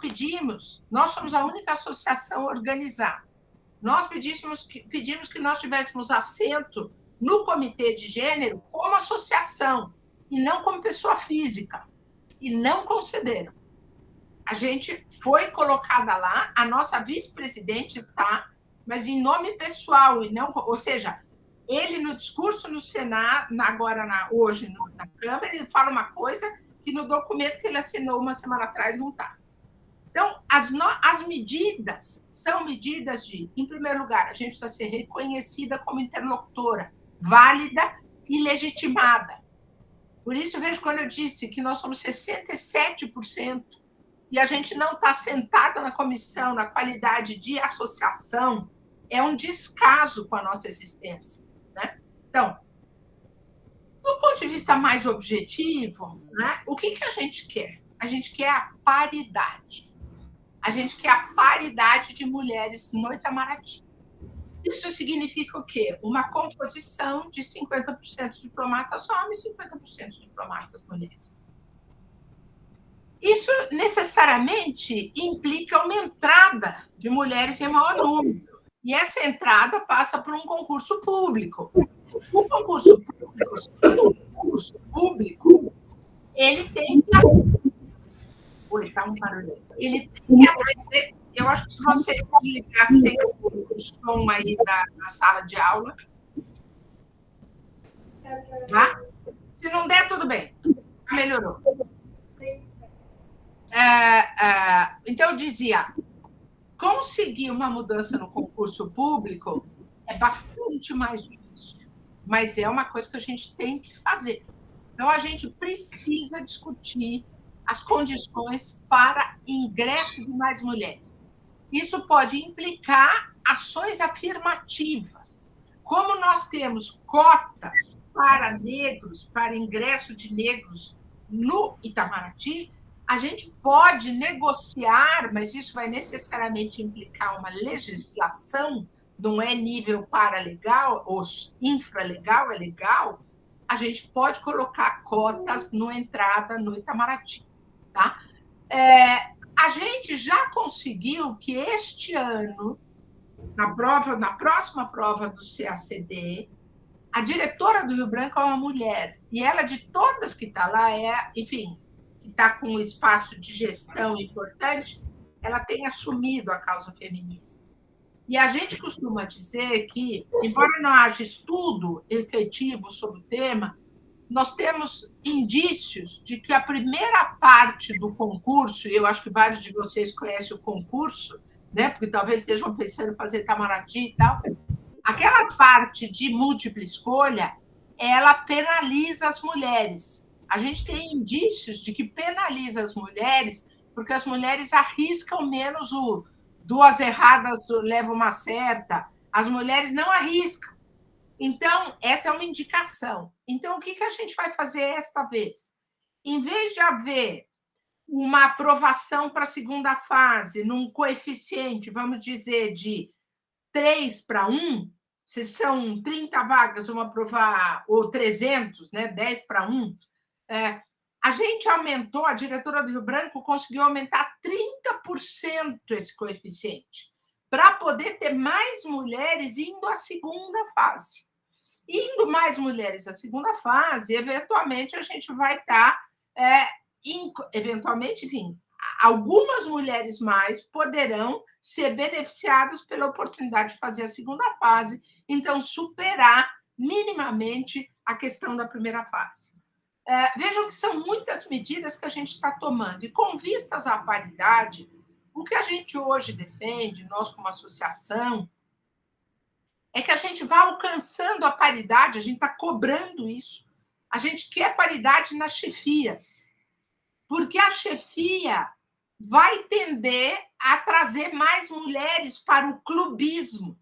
somos a única associação organizada. Nós pedimos que nós tivéssemos assento no comitê de gênero como associação, e não como pessoa física. E não concederam. A gente foi colocada lá, a nossa vice-presidente está, mas em nome pessoal, e não, ou seja, ele no discurso no Senado, hoje na Câmara, ele fala uma coisa que no documento que ele assinou uma semana atrás não está. Então, as medidas são medidas de, em primeiro lugar, a gente precisa ser reconhecida como interlocutora, válida e legitimada. Por isso, vejo quando eu disse que nós somos 67% e a gente não está sentada na comissão, na qualidade de associação, é um descaso com a nossa existência, né? Então, do ponto de vista mais objetivo, né, o que a gente quer? A gente quer a paridade. A gente quer a paridade de mulheres no Itamaraty. Isso significa o quê? Uma composição de 50% de diplomatas homens e 50% de diplomatas mulheres. Isso necessariamente implica uma entrada de mulheres em maior número. E essa entrada passa por um concurso público. O concurso público, ele tem que... Oi, tá um barulho. Ele tem que atender... Eu acho que se você desligasse o som aí da sala de aula... Tá? Se não der, tudo bem. Melhorou. Então, eu dizia, conseguir uma mudança no concurso público é bastante mais difícil, mas é uma coisa que a gente tem que fazer. Então, a gente precisa discutir as condições para ingresso de mais mulheres. Isso pode implicar ações afirmativas. Como nós temos cotas para negros, para ingresso de negros no Itamaraty, a gente pode negociar, mas isso vai necessariamente implicar uma legislação, não é nível paralegal ou infralegal, é legal. A gente pode colocar cotas na entrada no Itamaraty. Tá? A gente já conseguiu que este ano, na próxima prova do CACD, a diretora do Rio Branco é uma mulher, e ela, de todas que está lá, enfim, que está com um espaço de gestão importante, ela tem assumido a causa feminista. E a gente costuma dizer que, embora não haja estudo efetivo sobre o tema, nós temos indícios de que a primeira parte do concurso, e eu acho que vários de vocês conhecem o concurso, né, porque talvez estejam pensando em fazer Itamaraty e tal, aquela parte de múltipla escolha, ela penaliza as mulheres. A gente tem indícios de que penaliza as mulheres porque as mulheres arriscam menos o duas erradas levam uma certa. As mulheres não arriscam. Então, essa é uma indicação. Então, o que a gente vai fazer esta vez? Em vez de haver uma aprovação para a segunda fase, num coeficiente, vamos dizer, de 3:1, se são 30 vagas, vamos aprovar, ou 300, né, 10:1, a gente aumentou, a diretora do Rio Branco conseguiu aumentar 30% esse coeficiente, para poder ter mais mulheres indo à segunda fase. Indo mais mulheres à segunda fase, eventualmente a gente vai estar, eventualmente, enfim, algumas mulheres mais poderão ser beneficiadas pela oportunidade de fazer a segunda fase, então superar minimamente a questão da primeira fase. Vejam que são muitas medidas que a gente está tomando, e com vistas à paridade, o que a gente hoje defende, nós como associação, é que a gente vá alcançando a paridade, a gente está cobrando isso. A gente quer paridade nas chefias, porque a chefia vai tender a trazer mais mulheres para o clubismo.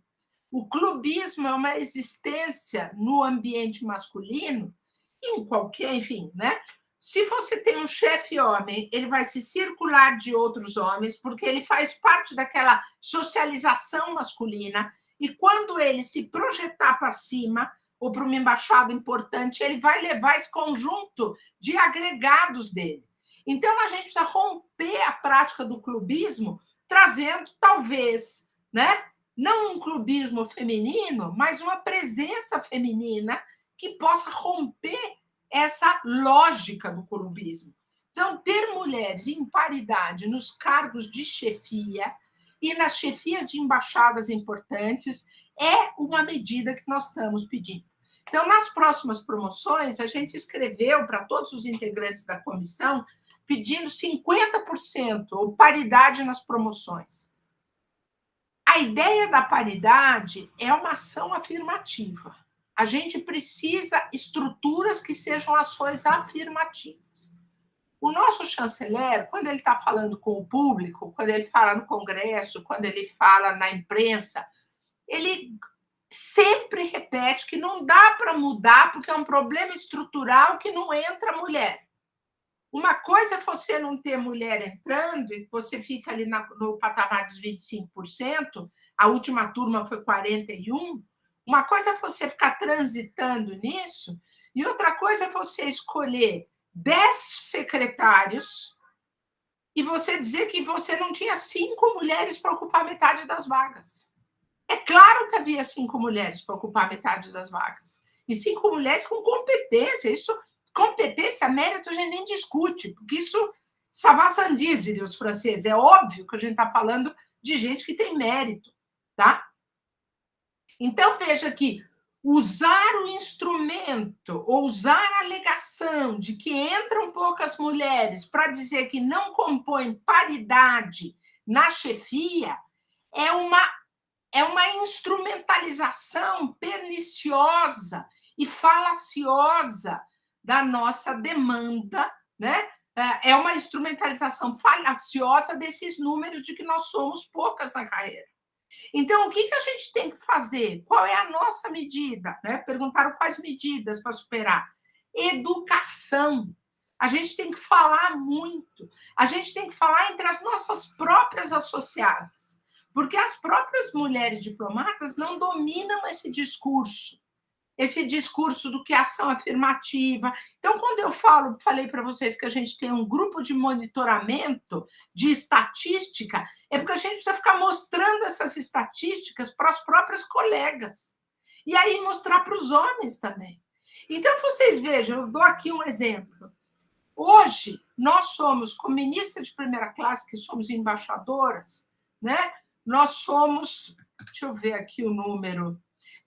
O clubismo é uma existência no ambiente masculino, em qualquer, enfim, né? Se você tem um chefe homem, ele vai se circular de outros homens, porque ele faz parte daquela socialização masculina, e quando ele se projetar para cima, ou para uma embaixada importante, ele vai levar esse conjunto de agregados dele. Então, a gente precisa romper a prática do clubismo, trazendo, talvez, né, não um clubismo feminino, mas uma presença feminina que possa romper essa lógica do clubismo. Então, ter mulheres em paridade nos cargos de chefia e nas chefias de embaixadas importantes é uma medida que nós estamos pedindo. Então, nas próximas promoções, a gente escreveu para todos os integrantes da comissão pedindo 50% ou paridade nas promoções. A ideia da paridade é uma ação afirmativa. A gente precisa estruturas que sejam ações afirmativas. O nosso chanceler, quando ele está falando com o público, quando ele fala no Congresso, quando ele fala na imprensa, ele sempre repete que não dá para mudar porque é um problema estrutural que não entra mulher. Uma coisa é você não ter mulher entrando e você fica ali no patamar dos 25%, a última turma foi 41%. Uma coisa é você ficar transitando nisso e outra coisa é você escolher 10 secretários e você dizer que você não tinha 5 mulheres para ocupar metade das vagas. É claro que havia 5 mulheres para ocupar metade das vagas. E 5 mulheres com competência. Isso, competência, mérito, a gente nem discute, porque isso, ça va sans dire, diriam os franceses. É óbvio que a gente está falando de gente que tem mérito, tá? Então, veja que usar o instrumento, ou usar a alegação de que entram poucas mulheres para dizer que não compõem paridade na chefia é uma instrumentalização perniciosa e falaciosa da nossa demanda, né? É uma instrumentalização falaciosa desses números de que nós somos poucas na carreira. Então, o que a gente tem que fazer? Qual é a nossa medida? Né? Perguntaram quais medidas para superar. Educação. A gente tem que falar muito. A gente tem que falar entre as nossas próprias associadas. Porque as próprias mulheres diplomatas não dominam esse discurso do que é ação afirmativa. Então, quando eu falei para vocês que a gente tem um grupo de monitoramento de estatística, é porque a gente precisa ficar mostrando essas estatísticas para as próprias colegas. E aí mostrar para os homens também. Então, vocês vejam, eu dou aqui um exemplo. Hoje, nós somos, como ministra de primeira classe, que somos embaixadoras, né? Nós somos, deixa eu ver aqui o número.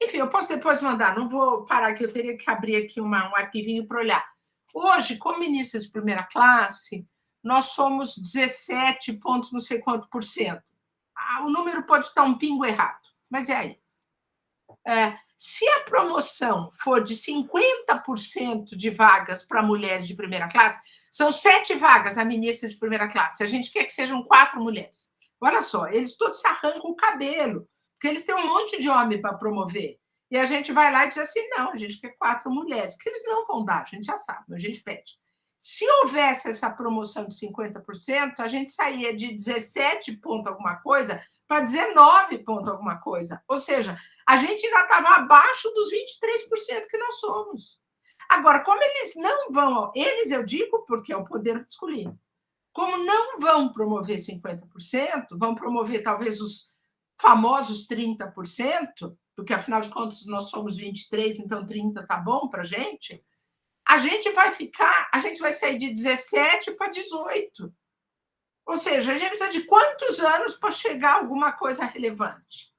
Enfim, eu posso depois mandar, não vou parar aqui, eu teria que abrir aqui um arquivinho para olhar. Hoje, como ministra de primeira classe, nós somos 17 pontos não sei quanto por cento. O número pode estar um pingo errado, mas é aí. Se a promoção for de 50% de vagas para mulheres de primeira classe, são 7 vagas a ministra de primeira classe. A gente quer que sejam 4 mulheres. Olha só, eles todos se arrancam o cabelo, porque eles têm um monte de homem para promover. E a gente vai lá e diz assim, não, a gente quer 4 mulheres, que eles não vão dar, a gente já sabe, mas a gente pede. Se houvesse essa promoção de 50%, a gente saía de 17 ponto alguma coisa para 19 ponto alguma coisa. Ou seja, a gente ainda estava abaixo dos 23% que nós somos. Agora, como eles não vão... Eles, eu digo, porque é o poder masculino. Como não vão promover 50%, vão promover talvez os famosos 30%, porque, afinal de contas, nós somos 23%, então 30% está bom para a gente gente vai sair de 17 para 18. Ou seja, a gente precisa de quantos anos para chegar a alguma coisa relevante?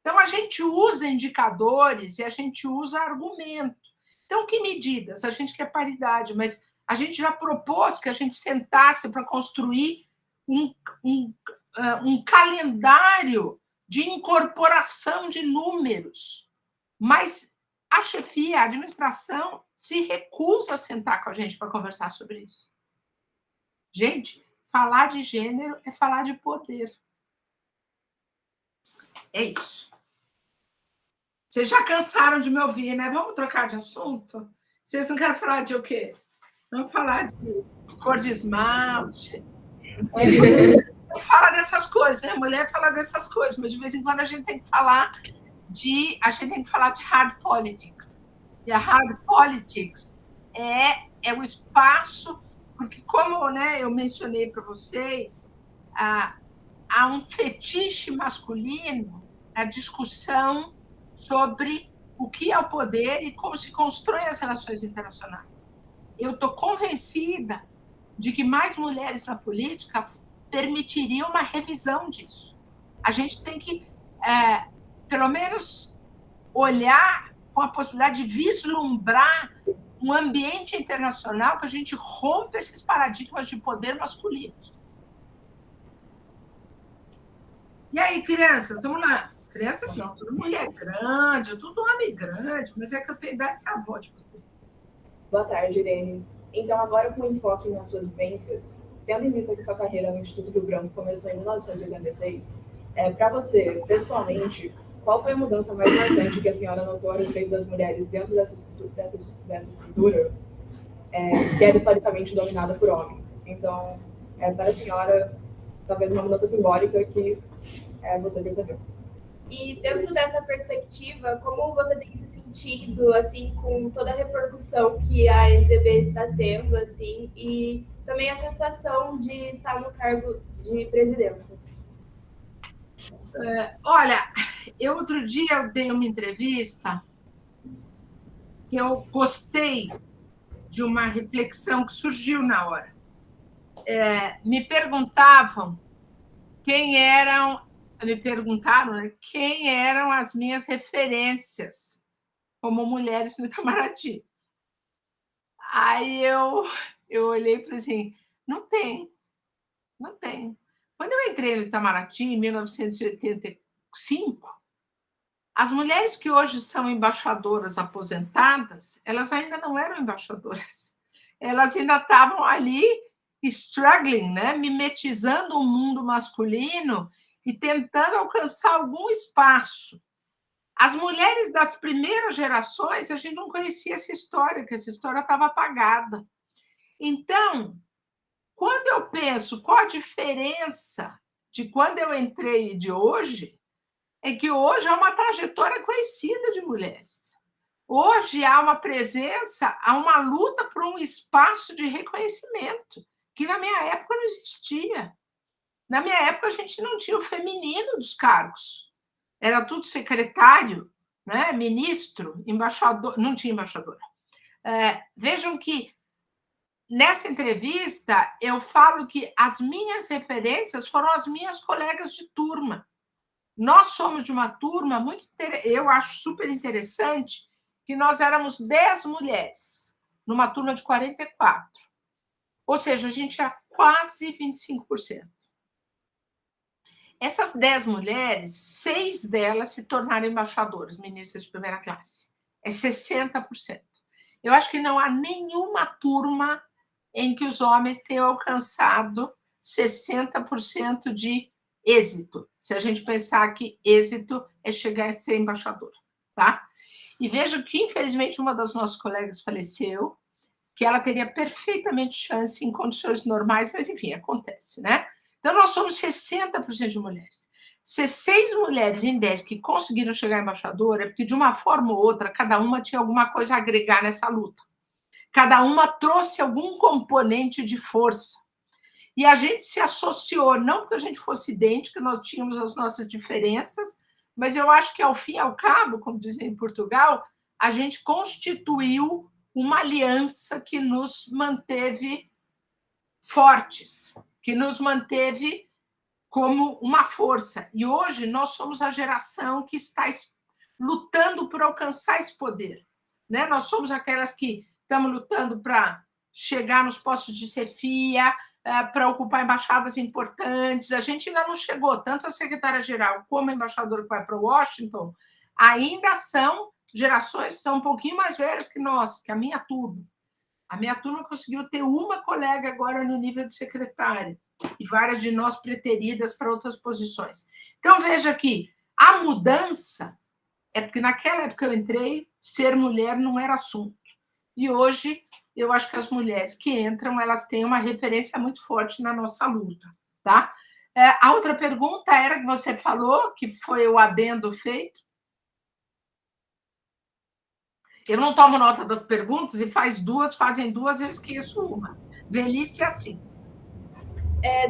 Então, a gente usa indicadores e a gente usa argumento. Então, que medidas? A gente quer paridade, mas a gente já propôs que a gente sentasse para construir um calendário de incorporação de números. Mas a chefia, a administração, se recusa a sentar com a gente para conversar sobre isso. Gente, falar de gênero é falar de poder. É isso. Vocês já cansaram de me ouvir, né? Vamos trocar de assunto? Vocês não querem falar de o quê? Vamos falar de cor de esmalte. Fala dessas coisas, né? A mulher fala dessas coisas, mas de vez em quando a gente tem que falar de hard politics. E a hard politics é o espaço, porque como, né, eu mencionei para vocês, há um fetiche masculino na discussão sobre o que é o poder e como se constroem as relações internacionais. Eu estou convencida de que mais mulheres na política permitiriam uma revisão disso. A gente tem que, pelo menos, olhar com a possibilidade de vislumbrar um ambiente internacional que a gente rompa esses paradigmas de poder masculinos. E aí, crianças, vamos lá. Crianças não, tudo mulher grande, tudo homem grande, mas é que eu tenho idade de ser avó de você.
Boa tarde, Irene. Então, agora com enfoque nas suas vivências, tendo em vista que sua carreira no Instituto Rio Branco começou em 1986, para você, pessoalmente, qual foi a mudança mais marcante que a senhora notou a respeito das mulheres dentro dessa estrutura, que era historicamente dominada por homens? Então, para a senhora, talvez uma mudança simbólica que você percebeu.
E dentro dessa perspectiva, como você tem se sentido, assim, com toda a repercussão que a LDB está tendo, assim, e também a sensação de estar no cargo de presidenta?
Olha, outro dia eu dei uma entrevista que eu gostei de uma reflexão que surgiu na hora. Me perguntaram, né, quem eram as minhas referências como mulheres no Itamaraty. Aí eu olhei e falei assim, não tem. Quando eu entrei no Itamaraty, em 1985, as mulheres que hoje são embaixadoras aposentadas, elas ainda não eram embaixadoras. Elas ainda estavam ali struggling, né? Mimetizando o mundo masculino e tentando alcançar algum espaço. As mulheres das primeiras gerações, a gente não conhecia essa história, que essa história estava apagada. Então, quando eu penso qual a diferença de quando eu entrei e de hoje, é que hoje há uma trajetória conhecida de mulheres. Hoje há uma presença, há uma luta por um espaço de reconhecimento, que na minha época não existia. Na minha época, a gente não tinha o feminino dos cargos. Era tudo secretário, né? Ministro, embaixador, não tinha embaixadora. Vejam que nessa entrevista eu falo que as minhas referências foram as minhas colegas de turma. Nós somos de uma turma muito, eu acho super interessante, que nós éramos 10 mulheres, numa turma de 44. Ou seja, a gente era quase 25%. Essas 10 mulheres, 6 delas se tornaram embaixadoras, ministras de primeira classe. É 60%. Eu acho que não há nenhuma turma em que os homens tenham alcançado 60% de êxito, se a gente pensar que êxito é chegar a ser embaixadora, tá? E vejo que, infelizmente, uma das nossas colegas faleceu, que ela teria perfeitamente chance em condições normais, mas, enfim, acontece, né? Então, nós somos 60% de mulheres. Se 6 mulheres em 10 que conseguiram chegar a embaixadora, é porque, de uma forma ou outra, cada uma tinha alguma coisa a agregar nessa luta. Cada uma trouxe algum componente de força. E a gente se associou, não porque a gente fosse idêntica, nós tínhamos as nossas diferenças, mas eu acho que, ao fim e ao cabo, como dizem em Portugal, a gente constituiu uma aliança que nos manteve fortes, que nos manteve como uma força. E hoje nós somos a geração que está lutando por alcançar esse poder, né? Nós somos aquelas que estamos lutando para chegar nos postos de chefia, para ocupar embaixadas importantes. A gente ainda não chegou, tanto a secretária-geral como a embaixadora que vai para Washington, ainda são gerações, são um pouquinho mais velhas que nós, que a minha turma. A minha turma conseguiu ter uma colega agora no nível de secretária, e várias de nós preteridas para outras posições. Então, veja que a mudança é porque naquela época eu entrei, ser mulher não era assunto. E hoje, eu acho que as mulheres que entram, elas têm uma referência muito forte na nossa luta, tá? A outra pergunta era que você falou, que foi o adendo feito. Eu não tomo nota das perguntas e fazem duas, eu esqueço uma. Velhice é assim.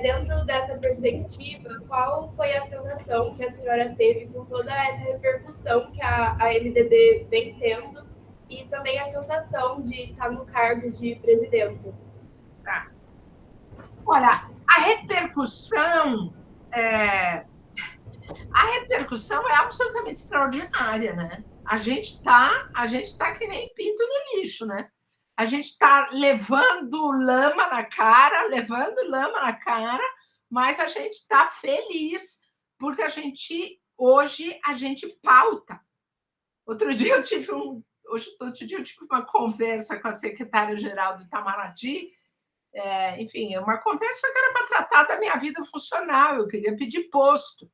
Dentro dessa perspectiva, qual foi a sensação que a senhora teve com toda essa repercussão que a LDB vem tendo e também a sensação de estar no cargo de presidenta?
Tá. Olha, a repercussão é absolutamente extraordinária, né? A gente tá que nem pinto no lixo, né? A gente está levando lama na cara, mas a gente está feliz, porque hoje a gente pauta. Outro dia eu tive outro dia eu tive uma conversa com a secretária-geral do Itamaraty, enfim, uma conversa que era para tratar da minha vida funcional, eu queria pedir posto.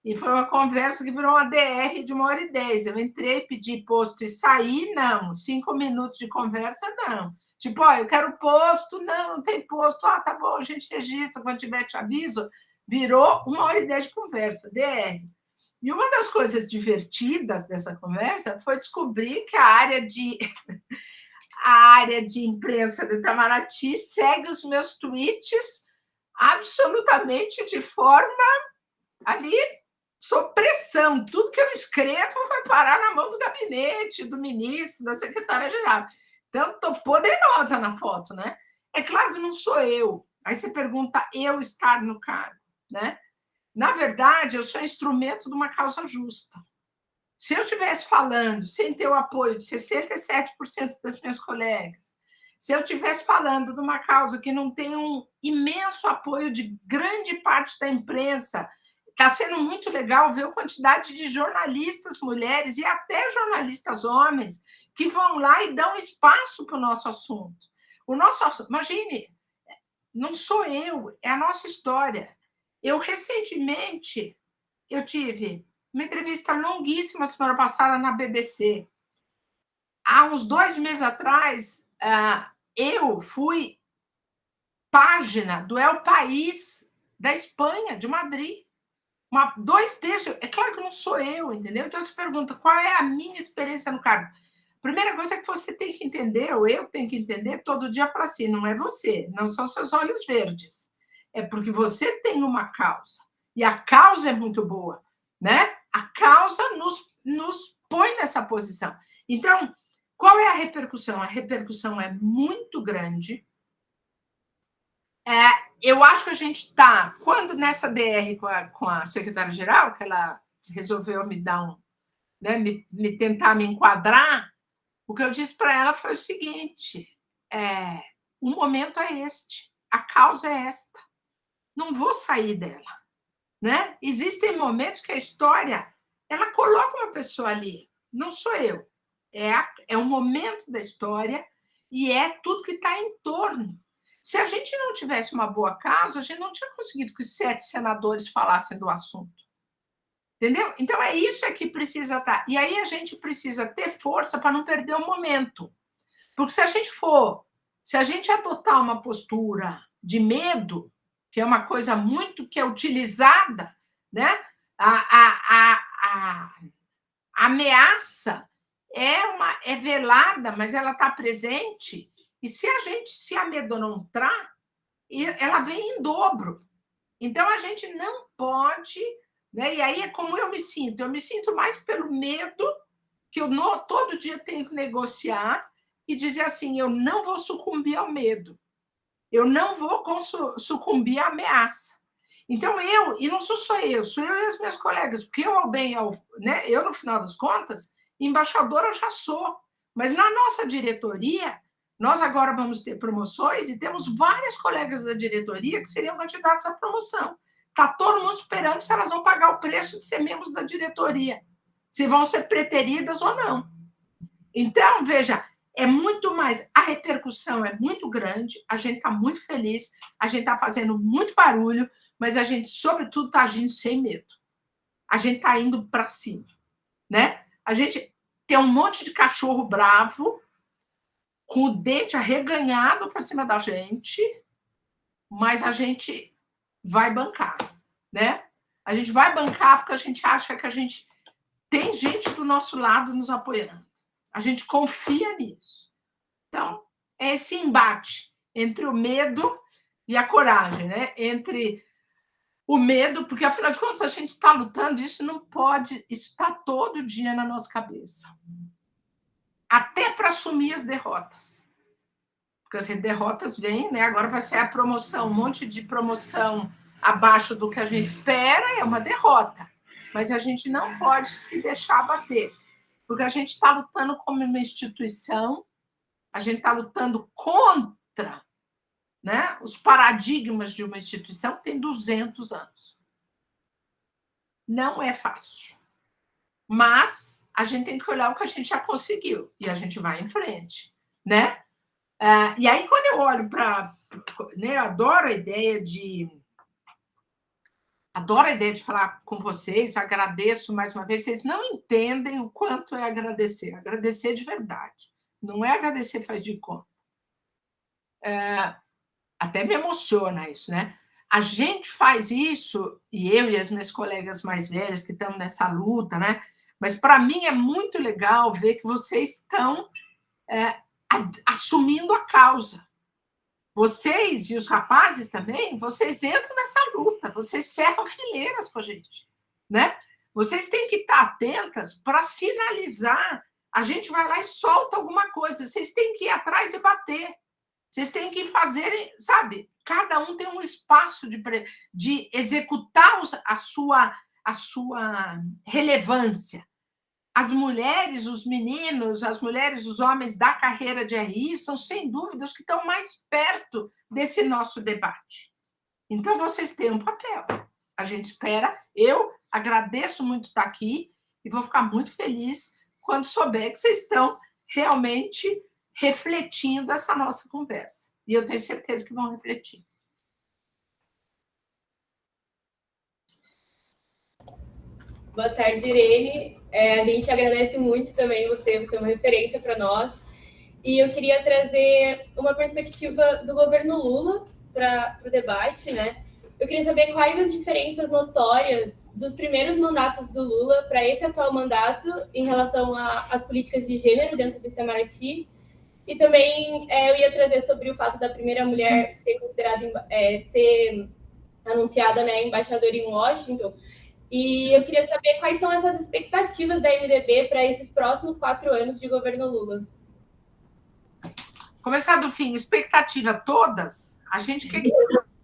E foi uma conversa que virou uma DR de 1h10. Eu entrei, pedi posto e saí, não. 5 minutos de conversa, não. Tipo, eu quero posto, não tem posto. Tá bom, a gente registra, quando tiver te aviso. Virou 1h10 de conversa, DR. E uma das coisas divertidas dessa conversa foi descobrir que a área de imprensa do Itamaraty segue os meus tweets absolutamente de forma ali, sob pressão. Tudo que eu escrevo vai parar na mão do gabinete, do ministro, da secretária-geral. Então, estou poderosa na foto, né? É claro que não sou eu. Aí você pergunta, eu estar no cargo, né? Na verdade, eu sou instrumento de uma causa justa. Se eu estivesse falando sem ter o apoio de 67% das minhas colegas, se eu estivesse falando de uma causa que não tem um imenso apoio de grande parte da imprensa, está sendo muito legal ver a quantidade de jornalistas mulheres e até jornalistas homens que vão lá e dão espaço para o nosso assunto. Imagine, não sou eu, é a nossa história. Eu, recentemente, eu tive uma entrevista longuíssima semana passada na BBC. Há uns 2 meses atrás, eu fui página do El País da Espanha, de Madrid. 2 textos. É claro que não sou eu, entendeu? Então, você pergunta qual é a minha experiência no cargo. Primeira coisa é que você tem que entender, ou eu tenho que entender, todo dia falar assim, não é você, não são seus olhos verdes. É porque você tem uma causa. E a causa é muito boa, né? A causa nos põe nessa posição. Então, qual é a repercussão? A repercussão é muito grande. Eu acho que a gente está, quando nessa DR com a secretária-geral, que ela resolveu me dar né, me tentar me enquadrar, o que eu disse para ela foi o seguinte, o momento é este, a causa é esta, não vou sair dela. Né? Existem momentos que a história ela coloca uma pessoa ali, não sou eu, é um momento da história e é tudo que está em torno. Se a gente não tivesse uma boa causa, a gente não tinha conseguido que 7 senadores falassem do assunto. Entendeu? Então, é isso que precisa estar. E aí a gente precisa ter força para não perder o momento. Porque se a gente adotar uma postura de medo, que é uma coisa muito que é utilizada, né? A ameaça é velada, mas ela está presente, e se a gente se amedrontar, ela vem em dobro. Então, a gente não pode... Né? E aí é como eu me sinto mais pelo medo, que eu todo dia tenho que negociar e dizer assim, eu não vou sucumbir ao medo, eu não vou sucumbir à ameaça. Então, e não sou só eu, sou eu e as minhas colegas, porque né? Eu, no final das contas, embaixadora eu já sou, mas na nossa diretoria, nós agora vamos ter promoções e temos várias colegas da diretoria que seriam candidatas à promoção. Está todo mundo esperando se elas vão pagar o preço de ser membros da diretoria, se vão ser preteridas ou não. Então, veja, é muito mais, a repercussão é muito grande, a gente está muito feliz, a gente está fazendo muito barulho, mas a gente, sobretudo, está agindo sem medo. A gente está indo para cima, né? A gente tem um monte de cachorro bravo, com o dente arreganhado para cima da gente, mas a gente vai bancar, né? A gente vai bancar porque a gente acha que a gente tem gente do nosso lado nos apoiando. A gente confia nisso. Então, é esse embate entre o medo e a coragem, né? Entre o medo, porque, afinal de contas, a gente está lutando, isso não pode, isso está todo dia na nossa cabeça. Até para assumir as derrotas. Porque as derrotas vêm, né? Agora vai ser a promoção, um monte de promoção abaixo do que a gente espera, é uma derrota. Mas a gente não pode se deixar abater, porque a gente está lutando como uma instituição, a gente está lutando contra, né, os paradigmas de uma instituição que tem 200 anos. Não é fácil. Mas a gente tem que olhar o que a gente já conseguiu e a gente vai em frente, né? E aí, quando eu olho para... Né, eu adoro a ideia de falar com vocês, agradeço mais uma vez. Vocês não entendem o quanto é agradecer de verdade. Não é agradecer faz de conta. Até me emociona isso, né? A gente faz isso, e eu e as minhas colegas mais velhas que estamos nessa luta, né? Mas para mim é muito legal ver que vocês estão assumindo a causa. Vocês e os rapazes também, vocês entram nessa luta, vocês cerram fileiras com a gente, né? Vocês têm que estar atentas para sinalizar. A gente vai lá e solta alguma coisa. Vocês têm que ir atrás e bater. Vocês têm que fazer, sabe? Cada um tem um espaço de executar a sua relevância. As mulheres, os meninos, as mulheres, os homens da carreira de RI são, sem dúvida, os que estão mais perto desse nosso debate. Então, vocês têm um papel. A gente espera. Eu agradeço muito estar aqui e vou ficar muito feliz quando souber que vocês estão realmente refletindo essa nossa conversa. E eu tenho certeza que vão refletir.
Boa tarde, Irene. A gente agradece muito também você é uma referência para nós. E eu queria trazer uma perspectiva do governo Lula para o debate, né? Eu queria saber quais as diferenças notórias dos primeiros mandatos do Lula para esse atual mandato em relação às políticas de gênero dentro do Itamaraty. E também eu ia trazer sobre o fato da primeira mulher ser considerada, ser anunciada, né, embaixadora em Washington. E eu queria saber quais são essas expectativas da MDB para esses próximos 4 anos de governo Lula.
Começar do fim, expectativa todas, a gente quer que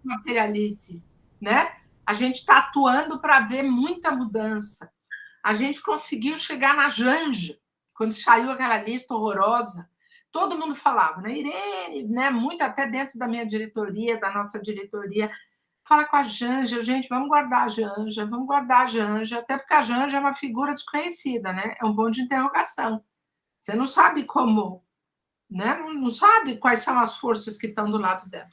materialize, né? A gente está atuando para ver muita mudança. A gente conseguiu chegar na Janja, quando saiu aquela lista horrorosa. Todo mundo falava, né? Irene, né? Muito até dentro da minha diretoria, da nossa diretoria, fala com a Janja, gente, vamos guardar a Janja, até porque a Janja é uma figura desconhecida, né? É um ponto de interrogação. Você não sabe como, né? Não sabe quais são as forças que estão do lado dela.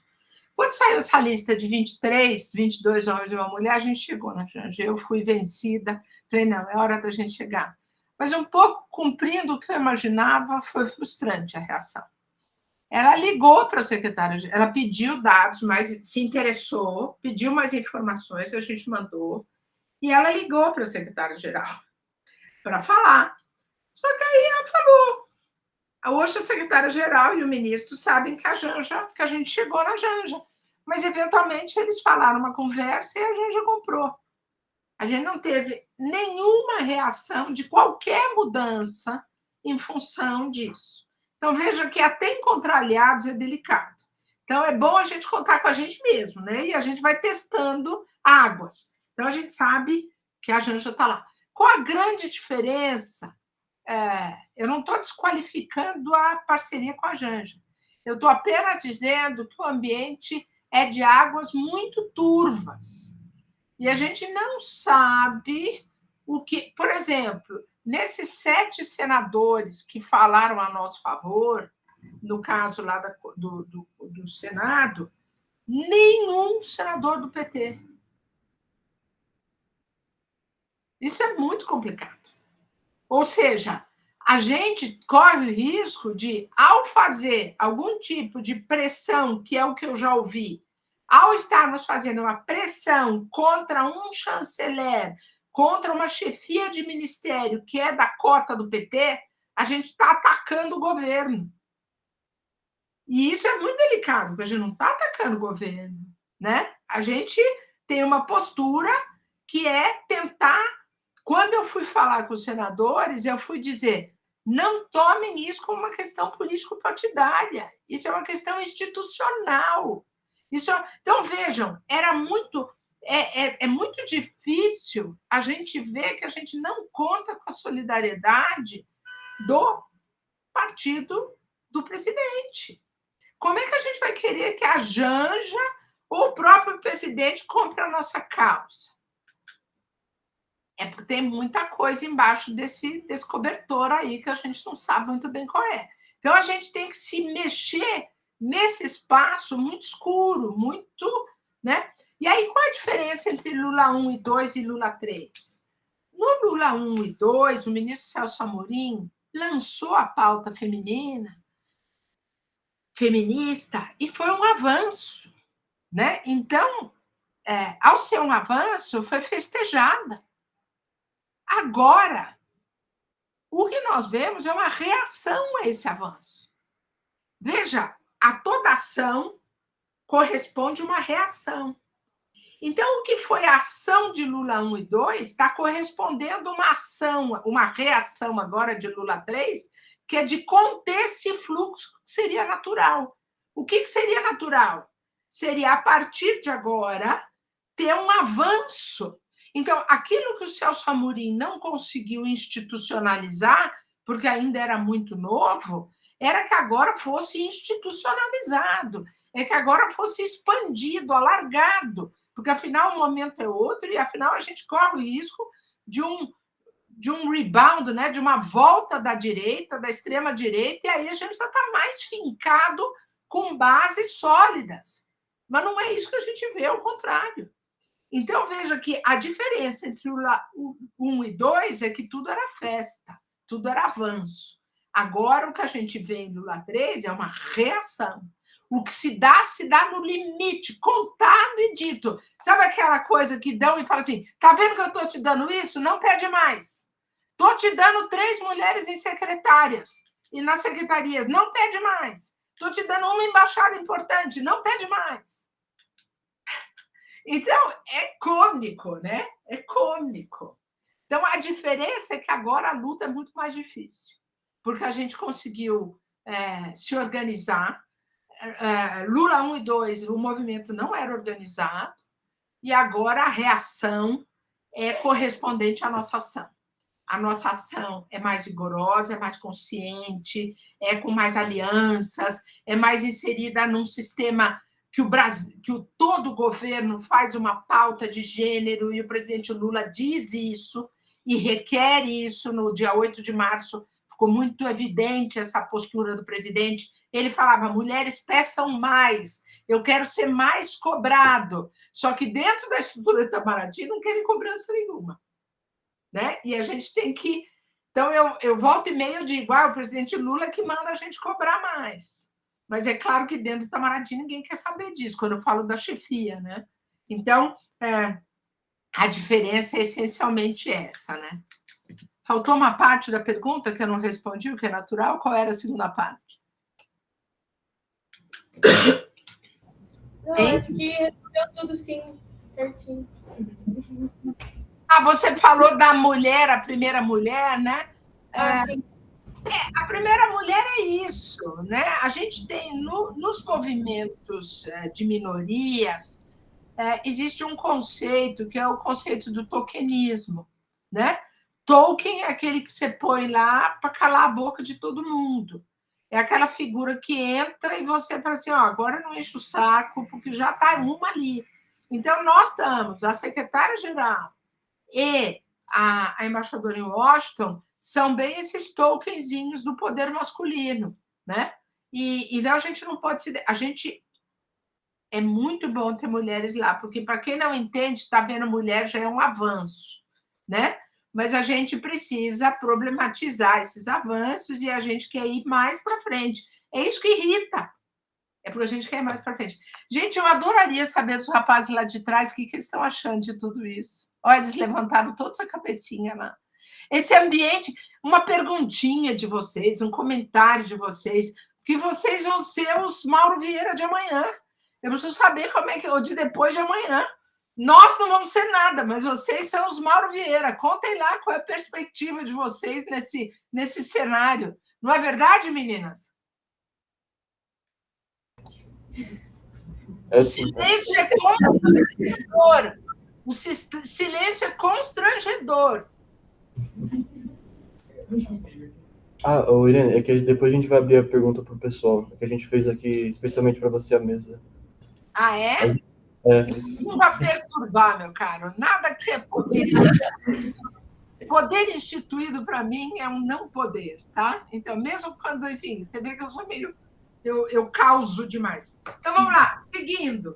Quando saiu essa lista de 23, 22 homens e uma mulher, a gente chegou na Janja. Eu fui vencida, falei, não, é hora da gente chegar. Mas um pouco cumprindo o que eu imaginava, foi frustrante a reação. Ela ligou para a secretária, ela pediu dados, mas se interessou, pediu mais informações, a gente mandou, e ela ligou para a secretária-geral para falar. Só que aí ela falou. Hoje a secretária-geral e o ministro sabem que a gente chegou na Janja, mas eventualmente eles falaram uma conversa e a Janja comprou. A gente não teve nenhuma reação de qualquer mudança em função disso. Então, veja que até encontrar aliados é delicado. Então, é bom a gente contar com a gente mesmo, né? E a gente vai testando águas. Então, a gente sabe que a Janja está lá. Qual a grande diferença? Eu não estou desqualificando a parceria com a Janja. Eu estou apenas dizendo que o ambiente é de águas muito turvas. E a gente não sabe o que... Por exemplo, nesses 7 senadores que falaram a nosso favor, no caso lá do Senado, nenhum senador do PT. Isso é muito complicado. Ou seja, a gente corre o risco de, ao fazer algum tipo de pressão, que é o que eu já ouvi, ao estarmos fazendo uma pressão contra um chanceler, contra uma chefia de ministério que é da cota do PT, a gente está atacando o governo. E isso é muito delicado, porque a gente não está atacando o governo, né? A gente tem uma postura que é tentar... Quando eu fui falar com os senadores, eu fui dizer, não tomem isso como uma questão político-partidária, isso é uma questão institucional. Então, vejam, era muito... É muito difícil a gente ver que a gente não conta com a solidariedade do partido do presidente. Como é que a gente vai querer que a Janja ou o próprio presidente compre a nossa causa? É porque tem muita coisa embaixo desse cobertor aí que a gente não sabe muito bem qual é. Então, a gente tem que se mexer nesse espaço muito escuro, muito, né? E aí, qual a diferença entre Lula 1 e 2 e Lula 3? No Lula 1 e 2, o ministro Celso Amorim lançou a pauta feminista, e foi um avanço, né? Então, ao ser um avanço, foi festejada. Agora, o que nós vemos é uma reação a esse avanço. Veja, a toda ação corresponde uma reação. Então, o que foi a ação de Lula 1 e 2 está correspondendo a uma ação, uma reação agora de Lula 3, que é de conter esse fluxo que seria natural. O que seria natural? Seria, a partir de agora, ter um avanço. Então, aquilo que o Celso Amorim não conseguiu institucionalizar, porque ainda era muito novo, era que agora fosse institucionalizado, é que agora fosse expandido, alargado, porque, afinal, o momento é outro, e, afinal, a gente corre o risco de um rebound, né? De uma volta da direita, da extrema-direita, e aí a gente precisa estar mais fincado com bases sólidas. Mas não é isso que a gente vê, ao contrário. Então, veja que a diferença entre o Lula 1 e 2 é que tudo era festa, tudo era avanço. Agora, o que a gente vê em Lula 3 é uma reação. O que se dá no limite, contado e dito. Sabe aquela coisa que dão e falam assim, tá vendo que eu estou te dando isso? Não pede mais. Estou te dando 3 mulheres em secretárias e nas secretarias. Não pede mais. Estou te dando uma embaixada importante. Não pede mais. Então, é cômico, né? É cômico. Então, a diferença é que agora a luta é muito mais difícil, porque a gente conseguiu se organizar. Lula 1 e 2, o movimento não era organizado, e agora a reação é correspondente à nossa ação. A nossa ação é mais vigorosa, é mais consciente, é com mais alianças, é mais inserida num sistema que todo o governo faz uma pauta de gênero, e o presidente Lula diz isso e requer isso. No dia 8 de março ficou muito evidente essa postura do presidente. Ele falava, mulheres peçam mais, eu quero ser mais cobrado. Só que dentro da estrutura do Itamaraty não querem cobrança nenhuma, né? E a gente tem que... Então, eu volto e meio digo, o presidente Lula que manda a gente cobrar mais. Mas é claro que dentro do Itamaraty ninguém quer saber disso, quando eu falo da chefia, né? Então, a diferença é essencialmente essa, né? Faltou uma parte da pergunta que eu não respondi, o que é natural. Qual era a segunda parte?
Não, acho que respondeu tudo, sim, certinho.
Você falou da mulher, a primeira mulher, né?
Sim.
A primeira mulher é isso, né? A gente tem nos movimentos de minorias, existe um conceito que é o conceito do tokenismo, né? Token é aquele que você põe lá para calar a boca de todo mundo. É aquela figura que entra e você fala assim, agora não enche o saco, porque já está uma ali. Então, nós estamos, a secretária-geral e a embaixadora em Washington, são bem esses tokenzinhos do poder masculino, né? E então a gente não pode se... É muito bom ter mulheres lá, porque, para quem não entende, está vendo mulher já é um avanço, né? Mas a gente precisa problematizar esses avanços e a gente quer ir mais para frente. É isso que irrita. É porque a gente quer ir mais para frente. Gente, eu adoraria saber dos rapazes lá de trás o que eles estão achando de tudo isso. Olha, eles levantaram toda essa cabecinha lá. Esse ambiente, uma perguntinha de vocês, um comentário de vocês, que vocês vão ser os Mauro Vieira de amanhã. Eu preciso saber como é que... Ou de depois de amanhã. Nós não vamos ser nada, mas vocês são os Mauro Vieira. Contem lá qual é a perspectiva de vocês nesse cenário. Não é verdade, meninas? O silêncio é constrangedor. O silêncio é constrangedor.
Irene, é que depois a gente vai abrir a pergunta para o pessoal, que a gente fez aqui especialmente para você a mesa.
É? Não vai perturbar, meu caro. Nada que é poder. Poder instituído, para mim, é um não poder, tá? Então, mesmo quando, enfim, você vê que eu sou meio... Eu causo demais. Então, vamos lá. Seguindo.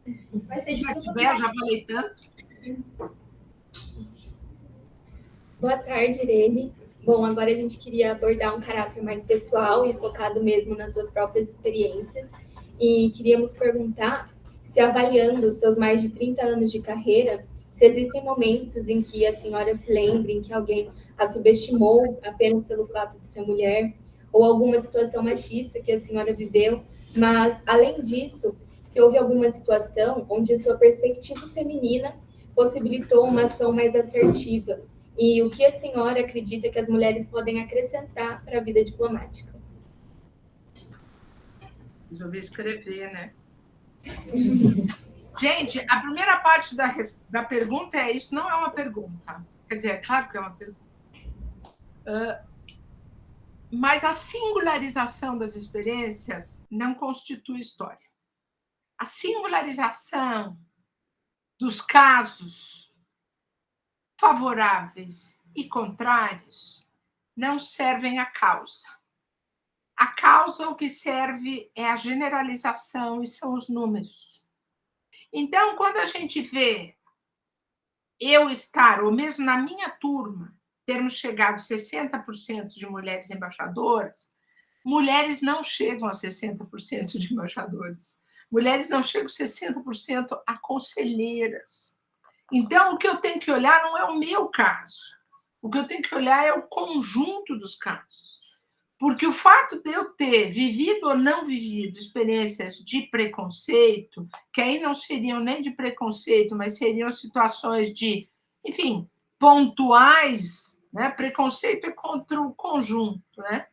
Já tiver, já falei tanto.
Boa tarde, Irene. Bom, agora a gente queria abordar um caráter mais pessoal e focado mesmo nas suas próprias experiências. E queríamos perguntar se, avaliando os seus mais de 30 anos de carreira, se existem momentos em que a senhora se lembre em que alguém a subestimou apenas pelo fato de ser mulher, ou alguma situação machista que a senhora viveu, mas, além disso, se houve alguma situação onde a sua perspectiva feminina possibilitou uma ação mais assertiva, e o que a senhora acredita que as mulheres podem acrescentar para a vida diplomática?
Resolvi escrever, né? Gente, a primeira parte da pergunta é: isso não é uma pergunta. Quer dizer, é claro que é uma pergunta. Mas a singularização das experiências não constitui história. A singularização dos casos favoráveis e contrários não servem à causa. A causa, o que serve é a generalização e são os números. Então, quando a gente vê eu estar, ou mesmo na minha turma, termos chegado a 60% de mulheres embaixadoras, mulheres não chegam a 60% de embaixadores. Mulheres não chegam a 60% a conselheiras. Então, o que eu tenho que olhar não é o meu caso. O que eu tenho que olhar é o conjunto dos casos. Porque o fato de eu ter vivido ou não vivido experiências de preconceito, que aí não seriam nem de preconceito, mas seriam situações de, enfim, pontuais, né? Preconceito é contra o conjunto, né?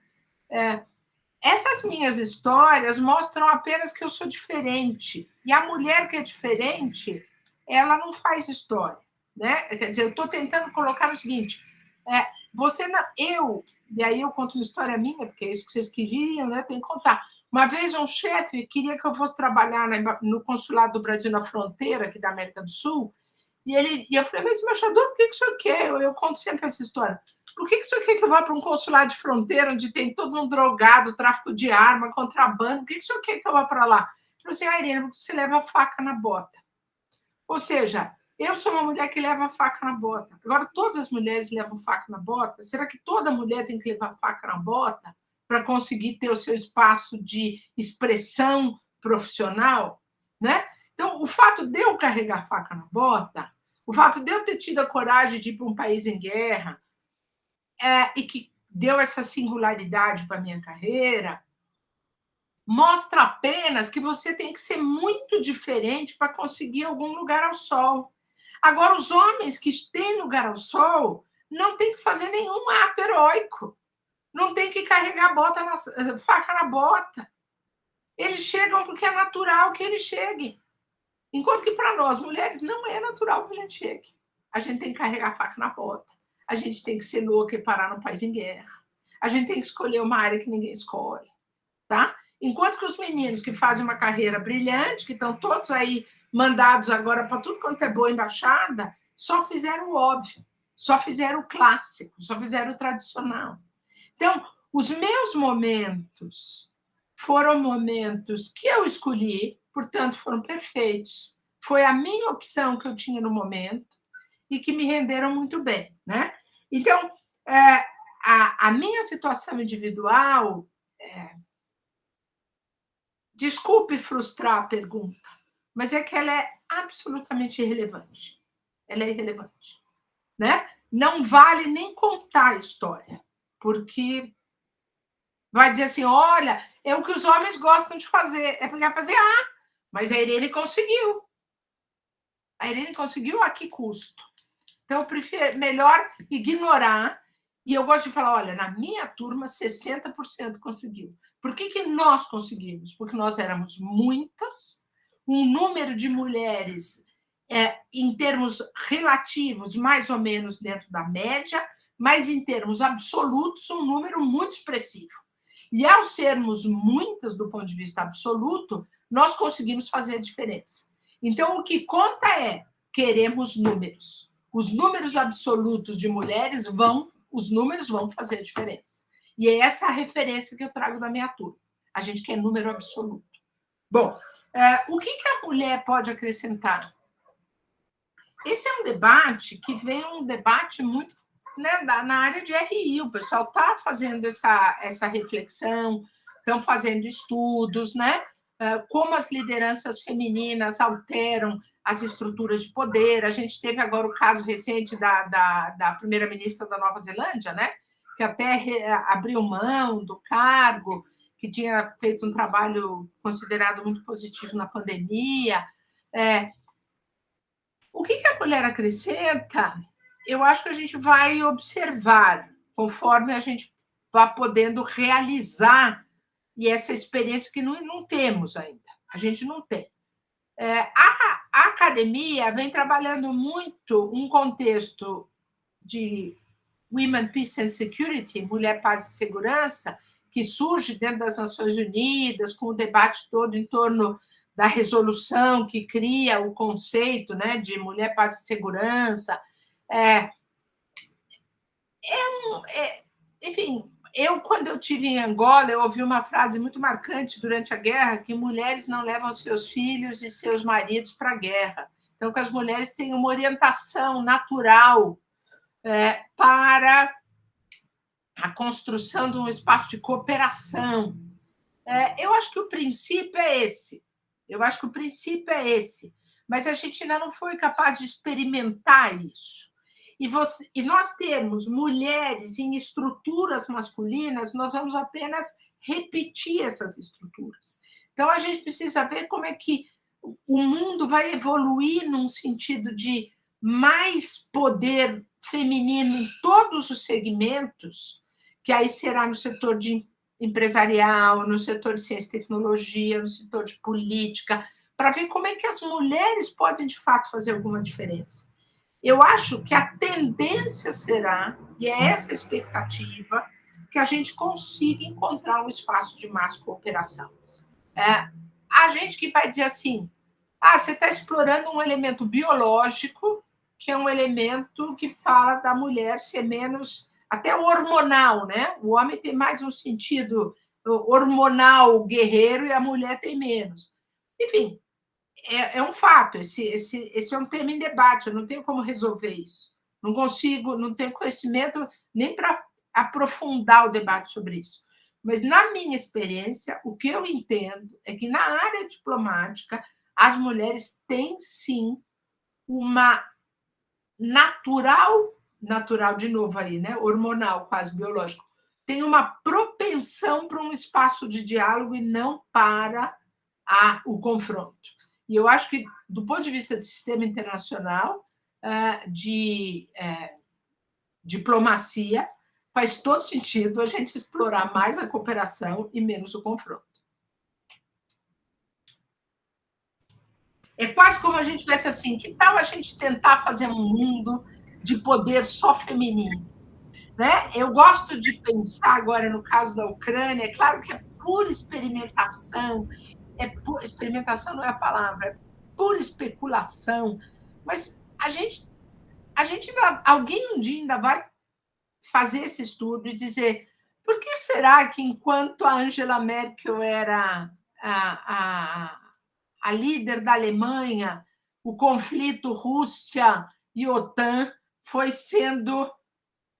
Essas minhas histórias mostram apenas que eu sou diferente. E a mulher que é diferente, ela não faz história, né? Quer dizer, eu estou tentando colocar o seguinte: você não, e aí eu conto uma história minha, porque é isso que vocês queriam, né? Tem que contar. Uma vez um chefe queria que eu fosse trabalhar no consulado do Brasil na fronteira, aqui da América do Sul, e eu falei: mas embaixador, por que o senhor quer? Eu conto sempre essa história. Por que o senhor quer que eu vá para um consulado de fronteira onde tem todo mundo drogado, tráfico de arma, contrabando? Por que o senhor quer que eu vá para lá? Eu falei assim: Irene, porque você leva a faca na bota. Ou seja, eu sou uma mulher que leva a faca na bota. Agora, todas as mulheres levam faca na bota? Será que toda mulher tem que levar faca na bota para conseguir ter o seu espaço de expressão profissional? Né? Então, o fato de eu carregar faca na bota, o fato de eu ter tido a coragem de ir para um país em guerra, e que deu essa singularidade para a minha carreira, mostra apenas que você tem que ser muito diferente para conseguir algum lugar ao sol. Agora, os homens que têm lugar ao sol não têm que fazer nenhum ato heróico, não tem que carregar faca na bota. Eles chegam porque é natural que eles cheguem. Enquanto que para nós, mulheres, não é natural que a gente chegue. A gente tem que carregar faca na bota, a gente tem que ser louca e parar num país em guerra, a gente tem que escolher uma área que ninguém escolhe, tá? Enquanto que os meninos que fazem uma carreira brilhante, que estão todos aí mandados agora para tudo quanto é boa embaixada, só fizeram o óbvio, só fizeram o clássico, só fizeram o tradicional. Então, os meus momentos foram momentos que eu escolhi, portanto, foram perfeitos. Foi a minha opção que eu tinha no momento e que me renderam muito bem, né? Então, a minha situação individual... Desculpe frustrar a pergunta, mas é que ela é absolutamente irrelevante. Ela é irrelevante, né? Não vale nem contar a história, porque vai dizer assim: olha, é o que os homens gostam de fazer. É porque vai fazer, mas a Irene conseguiu. A Irene conseguiu a que custo? Então, eu prefiro melhor ignorar. E eu gosto de falar: olha, na minha turma, 60% conseguiu. Por que nós conseguimos? Porque nós éramos muitas, um número de mulheres, em termos relativos, mais ou menos dentro da média, mas em termos absolutos, um número muito expressivo. E ao sermos muitas do ponto de vista absoluto, nós conseguimos fazer a diferença. Então, o que conta é, queremos números. Os números absolutos de mulheres os números vão fazer diferença. E é essa a referência que eu trago da minha turma. A gente quer número absoluto. Bom, o que a mulher pode acrescentar? Esse é um debate que vem um debate muito, né, na área de RI. O pessoal está fazendo essa reflexão, estão fazendo estudos, né? Como as lideranças femininas alteram as estruturas de poder. A gente teve agora o caso recente da primeira-ministra da Nova Zelândia, né? Que até abriu mão do cargo, que tinha feito um trabalho considerado muito positivo na pandemia. O que a mulher acrescenta? Eu acho que a gente vai observar, conforme a gente vá podendo realizar e essa experiência que não temos ainda. A gente não tem. A academia vem trabalhando muito um contexto de Women, Peace and Security, Mulher, Paz e Segurança, que surge dentro das Nações Unidas, com o debate todo em torno da resolução que cria o conceito, né, de Mulher, Paz e Segurança. Enfim, quando eu estive em Angola, eu ouvi uma frase muito marcante durante a guerra, que mulheres não levam seus filhos e seus maridos para a guerra. Então, que as mulheres têm uma orientação natural para a construção de um espaço de cooperação. Eu acho que o princípio é esse. Mas a gente ainda não foi capaz de experimentar isso. E nós termos mulheres em estruturas masculinas, nós vamos apenas repetir essas estruturas. Então, a gente precisa ver como é que o mundo vai evoluir num sentido de mais poder feminino em todos os segmentos, que aí será no setor de empresarial, no setor de ciência e tecnologia, no setor de política, para ver como é que as mulheres podem, de fato, fazer alguma diferença. Eu acho que a tendência será, e é essa a expectativa, que a gente consiga encontrar um espaço de mais cooperação. A gente que vai dizer assim, você está explorando um elemento biológico, que é um elemento que fala da mulher ser menos, até hormonal, né? O homem tem mais um sentido hormonal guerreiro e a mulher tem menos. Enfim, é um fato, esse é um tema em debate, eu não tenho como resolver isso. Não consigo, não tenho conhecimento nem para aprofundar o debate sobre isso. Mas, na minha experiência, o que eu entendo é que, na área diplomática, as mulheres têm, sim, uma natural de novo aí, né? Hormonal, quase biológico, tem uma propensão para um espaço de diálogo e não para o confronto. E eu acho que, do ponto de vista do sistema internacional, de diplomacia, faz todo sentido a gente explorar mais a cooperação e menos o confronto. É quase como a gente tivesse assim, que tal a gente tentar fazer um mundo de poder só feminino? Né? Eu gosto de pensar agora no caso da Ucrânia, é claro que é pura experimentação, experimentação não é a palavra, é pura especulação, mas alguém um dia ainda vai fazer esse estudo e dizer por que será que, enquanto a Angela Merkel era a líder da Alemanha, o conflito Rússia e OTAN foi sendo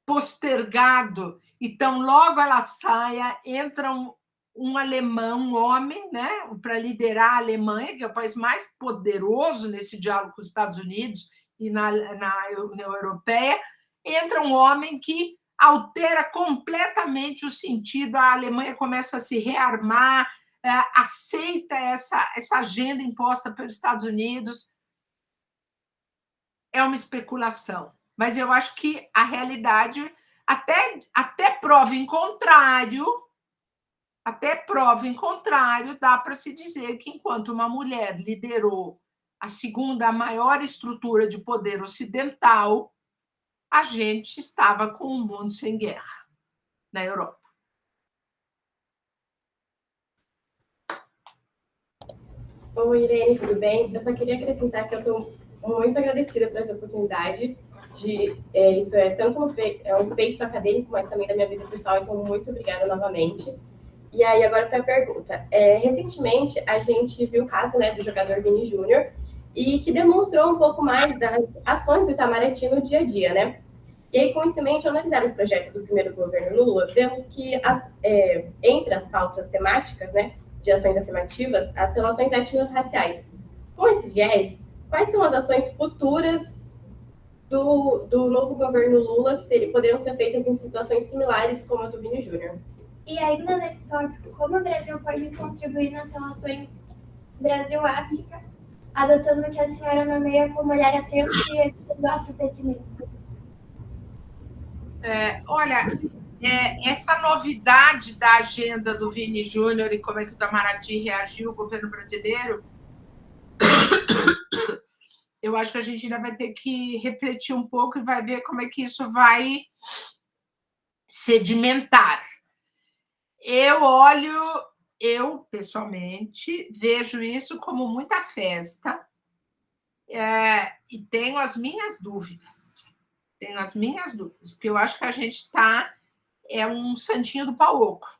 postergado. Então, logo ela saia, entra um alemão, um homem, né, para liderar a Alemanha, que é o país mais poderoso nesse diálogo com os Estados Unidos e na União Europeia, entra um homem que altera completamente o sentido, a Alemanha começa a se rearmar, aceita essa agenda imposta pelos Estados Unidos. É uma especulação, mas eu acho que a realidade, até prova em contrário, dá para se dizer que, enquanto uma mulher liderou a segunda maior estrutura de poder ocidental, a gente estava com um mundo sem guerra na Europa.
Oi, Irene, tudo bem? Eu só queria acrescentar que eu estou muito agradecida por essa oportunidade isso é tanto um feito acadêmico, mas também da minha vida pessoal, então muito obrigada novamente. E aí, agora para a pergunta. Recentemente, a gente viu o caso, né, do jogador Vini Júnior, e que demonstrou um pouco mais das ações do Itamaraty no dia a dia, né? E aí, com isso em mente, ao analisar o projeto do primeiro governo Lula, vemos que entre as pautas temáticas, né, de ações afirmativas, as relações étnico-raciais. Com esse viés, quais são as ações futuras do novo governo Lula que poderiam ser feitas em situações similares como a do Vini Júnior?
E ainda nesse tópico, como o Brasil pode contribuir nas relações Brasil-África, adotando o que a senhora nomeia como olhar atento e evitando afropessimismo?
Olha, essa novidade da agenda do Vini Júnior e como é que o Itamaraty reagiu, o governo brasileiro, eu acho que a gente ainda vai ter que refletir um pouco e vai ver como é que isso vai sedimentar. Eu pessoalmente, vejo isso como muita festa e tenho as minhas dúvidas. Porque eu acho que a gente está um santinho do pau oco,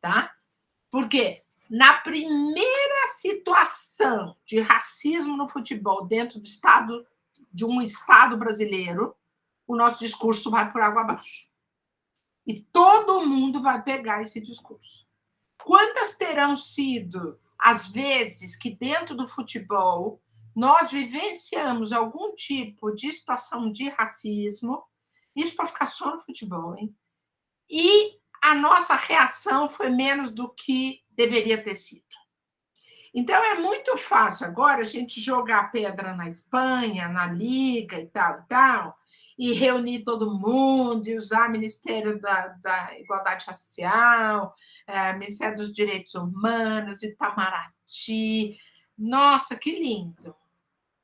tá? Porque na primeira situação de racismo no futebol dentro de um estado brasileiro, o nosso discurso vai por água abaixo. E todo mundo vai pegar esse discurso. Quantas terão sido as vezes que dentro do futebol nós vivenciamos algum tipo de situação de racismo, isso para ficar só no futebol, hein? E a nossa reação foi menos do que deveria ter sido. Então, é muito fácil agora a gente jogar pedra na Espanha, na Liga e tal, e reunir todo mundo, e usar o Ministério da Igualdade Racial, Ministério dos Direitos Humanos, Itamaraty. Nossa, que lindo!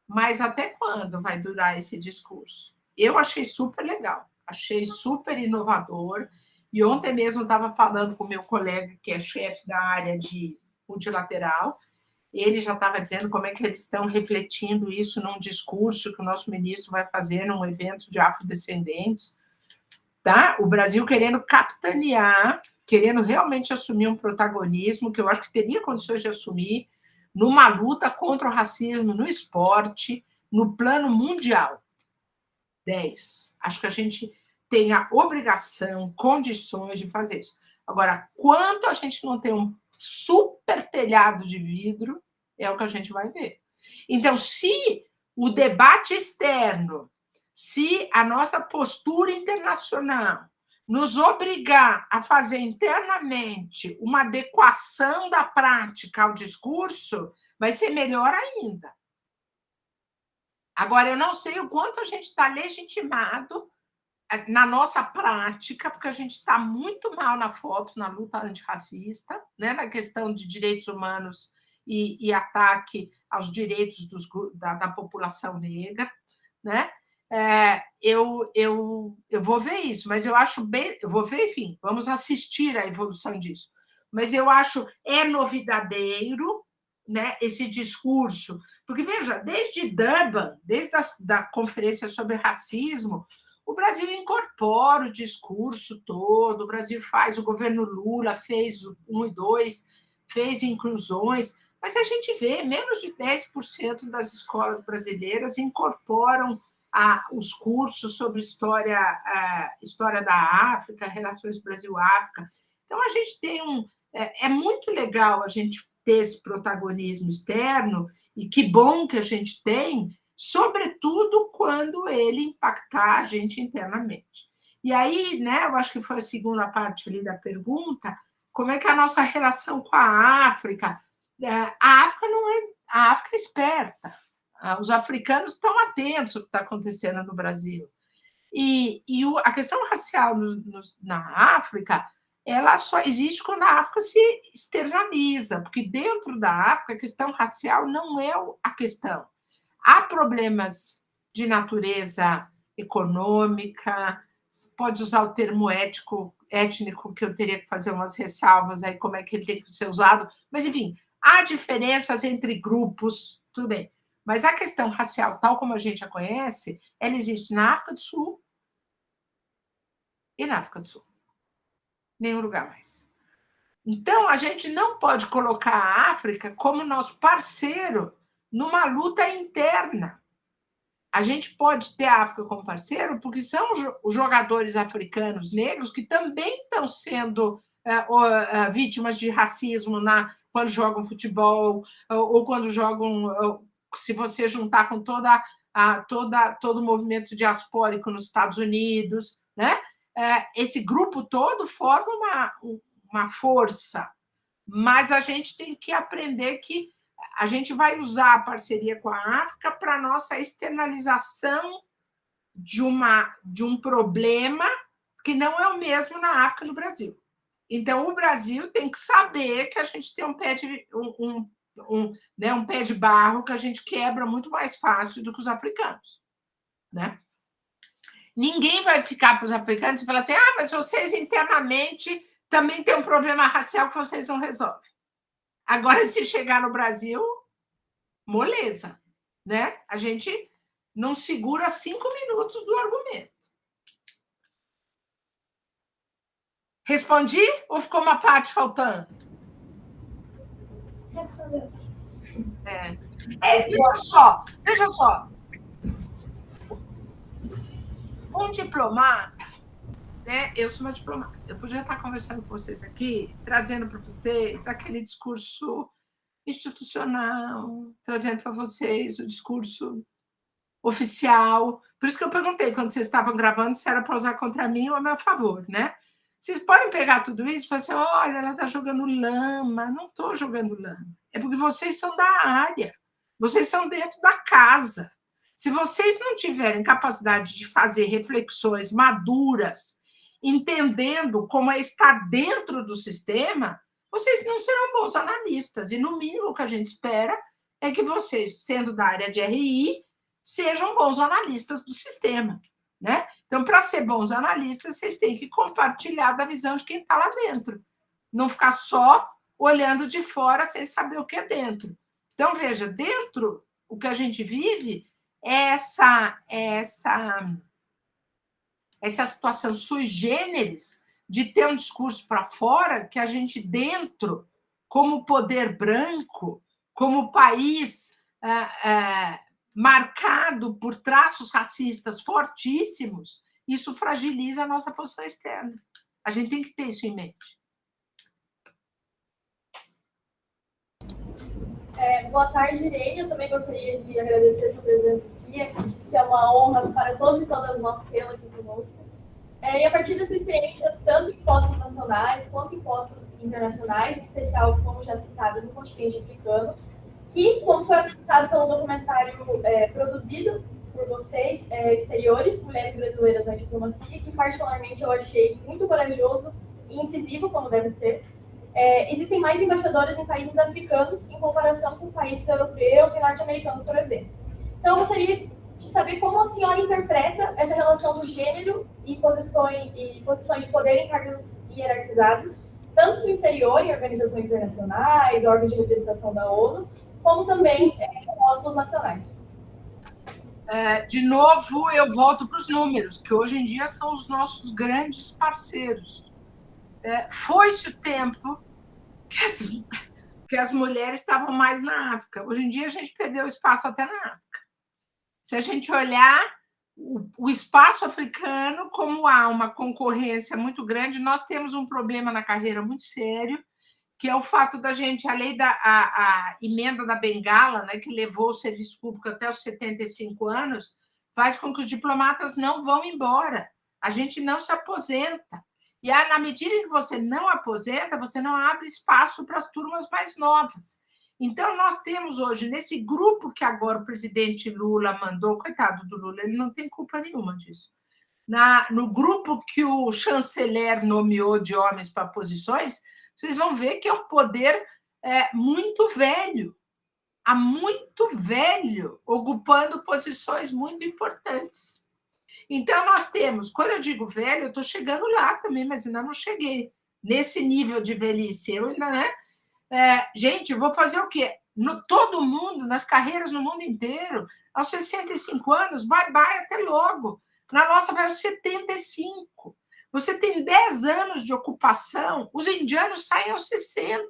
Mas até quando vai durar esse discurso? Eu achei super legal, achei super inovador, e ontem mesmo estava falando com o meu colega, que é chefe da área de multilateral, ele já estava dizendo como é que eles estão refletindo isso num discurso que o nosso ministro vai fazer num evento de afrodescendentes, tá? O Brasil querendo capitanear, querendo realmente assumir um protagonismo que eu acho que teria condições de assumir numa luta contra o racismo no esporte, no plano mundial. 10. Acho que a gente tem a obrigação, condições de fazer isso. Agora, quanto a gente não tem um super telhado de vidro, é o que a gente vai ver. Então, se o debate externo, se a nossa postura internacional nos obrigar a fazer internamente uma adequação da prática ao discurso, vai ser melhor ainda. Agora, eu não sei o quanto a gente está legitimado na nossa prática, porque a gente está muito mal na foto, na luta antirracista, né, na questão de direitos humanos e ataque aos direitos da população negra, né? Eu vou ver isso, mas eu acho bem... Eu vou ver, enfim, vamos assistir à evolução disso. Mas eu acho novidadeiro, né, esse discurso, porque, veja, desde Durban, desde a Conferência sobre Racismo, o Brasil incorpora o discurso todo, o Brasil faz, o governo Lula fez 1 e 2, fez inclusões, mas a gente vê menos de 10% das escolas brasileiras incorporam os cursos sobre história da África, relações Brasil-África. Então, a gente tem é muito legal a gente ter esse protagonismo externo, e que bom que a gente tem, sobretudo quando ele impactar a gente internamente. E aí, né, eu acho que foi a segunda parte ali da pergunta, como é que é a nossa relação com a África? A África a África é esperta. Os africanos estão atentos ao que está acontecendo no Brasil. E a questão racial na África, ela só existe quando a África se externaliza, porque dentro da África a questão racial não é a questão. Há problemas de natureza econômica, pode usar o termo étnico, que eu teria que fazer umas ressalvas aí, como é que ele tem que ser usado, mas, enfim, Há diferenças entre grupos, tudo bem. Mas a questão racial, tal como a gente a conhece, ela existe na África do Sul e na África do Sul. Nenhum lugar mais. Então, a gente não pode colocar a África como nosso parceiro numa luta interna. A gente pode ter a África como parceiro porque são os jogadores africanos negros que também estão sendo vítimas de racismo quando jogam futebol ou quando jogam, se você juntar com todo o movimento diaspórico nos Estados Unidos, né? Esse grupo todo forma uma força, mas a gente tem que aprender que a gente vai usar a parceria com a África para a nossa externalização de um problema que não é o mesmo na África e no Brasil. Então, o Brasil tem que saber que a gente tem um pé de barro que a gente quebra muito mais fácil do que os africanos, né? Ninguém vai ficar para os africanos e falar assim, mas vocês internamente também têm um problema racial que vocês não resolvem. Agora, se chegar no Brasil, moleza, né? A gente não segura 5 minutos do argumento. Respondi ou ficou uma parte faltando?
Respondeu.
Veja só. Um diplomata, né? Eu sou uma diplomata. Eu podia estar conversando com vocês aqui, trazendo para vocês aquele discurso institucional, trazendo para vocês o discurso oficial. Por isso que eu perguntei, quando vocês estavam gravando, se era para usar contra mim ou a meu favor, né? Vocês podem pegar tudo isso e falar assim, olha, ela está jogando lama. Não estou jogando lama. É porque vocês são da área. Vocês são dentro da casa. Se vocês não tiverem capacidade de fazer reflexões maduras, entendendo como é estar dentro do sistema, vocês não serão bons analistas. E, no mínimo, o que a gente espera é que vocês, sendo da área de RI, sejam bons analistas do sistema, né? Então, para ser bons analistas, vocês têm que compartilhar da visão de quem está lá dentro. Não ficar só olhando de fora sem saber o que é dentro. Então, veja, dentro, o que a gente vive é essa situação sui generis de ter um discurso para fora que a gente dentro, como poder branco, como país marcado por traços racistas fortíssimos, isso fragiliza a nossa posição externa. A gente tem que ter isso em mente.
Boa tarde, Irene. Eu também gostaria de agradecer a sua presença aqui. Acredito que é uma honra para todos e todas nós tê-la aqui conosco. E a partir da sua experiência, tanto em postos nacionais quanto em postos internacionais, em especial, como já citado, no continente africano, que, como foi apresentado pelo documentário produzido por vocês, Exteriores, Mulheres Brasileiras na Diplomacia, que particularmente eu achei muito corajoso e incisivo, como deve ser. Existem mais embaixadores em países africanos em comparação com países europeus e norte-americanos, por exemplo. Então, eu gostaria de saber como a senhora interpreta essa relação do gênero e posições de poder em cargos hierarquizados, tanto no exterior, em organizações internacionais, órgãos de representação da ONU, como também em postos nacionais.
De novo, eu volto para os números, que hoje em dia são os nossos grandes parceiros. Foi-se o tempo que as mulheres estavam mais na África. Hoje em dia, a gente perdeu espaço até na África. Se a gente olhar o espaço africano, como há uma concorrência muito grande, nós temos um problema na carreira muito sério, que é o fato da gente, a lei a emenda da Bengala, né, que levou o serviço público até os 75 anos, faz com que os diplomatas não vão embora. A gente não se aposenta. E na medida que você não aposenta, você não abre espaço para as turmas mais novas. Então, nós temos hoje, nesse grupo que agora o presidente Lula mandou, coitado do Lula, ele não tem culpa nenhuma disso, no grupo que o chanceler nomeou de homens para posições, vocês vão ver que é um poder muito velho, há muito velho, ocupando posições muito importantes. Então, nós temos, quando eu digo velho, eu estou chegando lá também, mas ainda não cheguei nesse nível de velhice. Eu ainda, né? Gente, eu vou fazer o quê? Todo mundo, nas carreiras no mundo inteiro, aos 65 anos, bye-bye, até logo. Na nossa vai aos 75. Você tem 10 anos de ocupação, os indianos saem aos 60,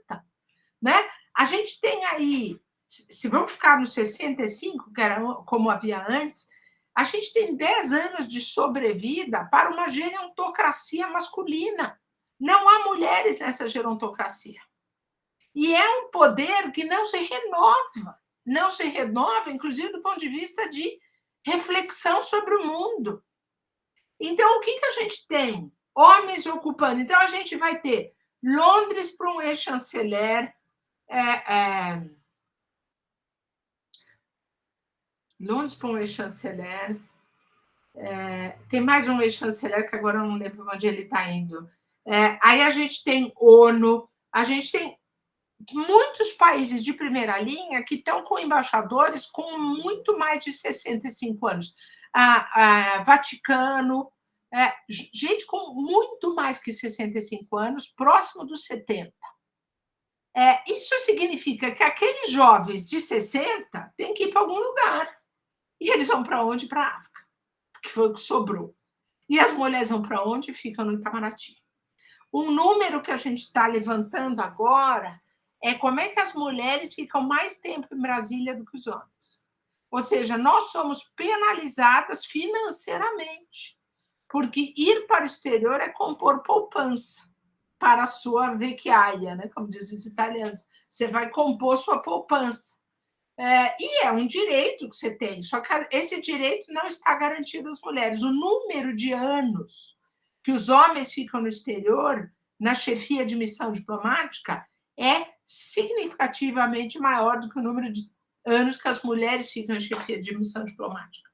né? A gente tem aí, se vamos ficar nos 65, que era como havia antes, a gente tem 10 anos de sobrevida para uma gerontocracia masculina. Não há mulheres nessa gerontocracia. E é um poder que não se renova, inclusive do ponto de vista de reflexão sobre o mundo. Então, o que a gente tem? Homens ocupando. Então, a gente vai ter Londres para um ex-chanceler, Londres para um ex-chanceler, tem mais um ex-chanceler que agora eu não lembro onde ele está indo. Aí a gente tem ONU, a gente tem muitos países de primeira linha que estão com embaixadores com muito mais de 65 anos. Vaticano, gente com muito mais que 65 anos, próximo dos 70. Isso significa que aqueles jovens de 60 têm que ir para algum lugar. E eles vão para onde? Para a África, que foi o que sobrou. E as mulheres vão para onde? Ficam no Itamaraty. Um número que a gente está levantando agora é como é que as mulheres ficam mais tempo em Brasília do que os homens. Ou seja, nós somos penalizadas financeiramente, porque ir para o exterior é compor poupança para a sua vecchiaia, né? Como dizem os italianos. Você vai compor sua poupança. E é um direito que você tem, só que esse direito não está garantido às mulheres. O número de anos que os homens ficam no exterior, na chefia de missão diplomática, é significativamente maior do que o número de anos que as mulheres ficam em chefia de missão diplomática.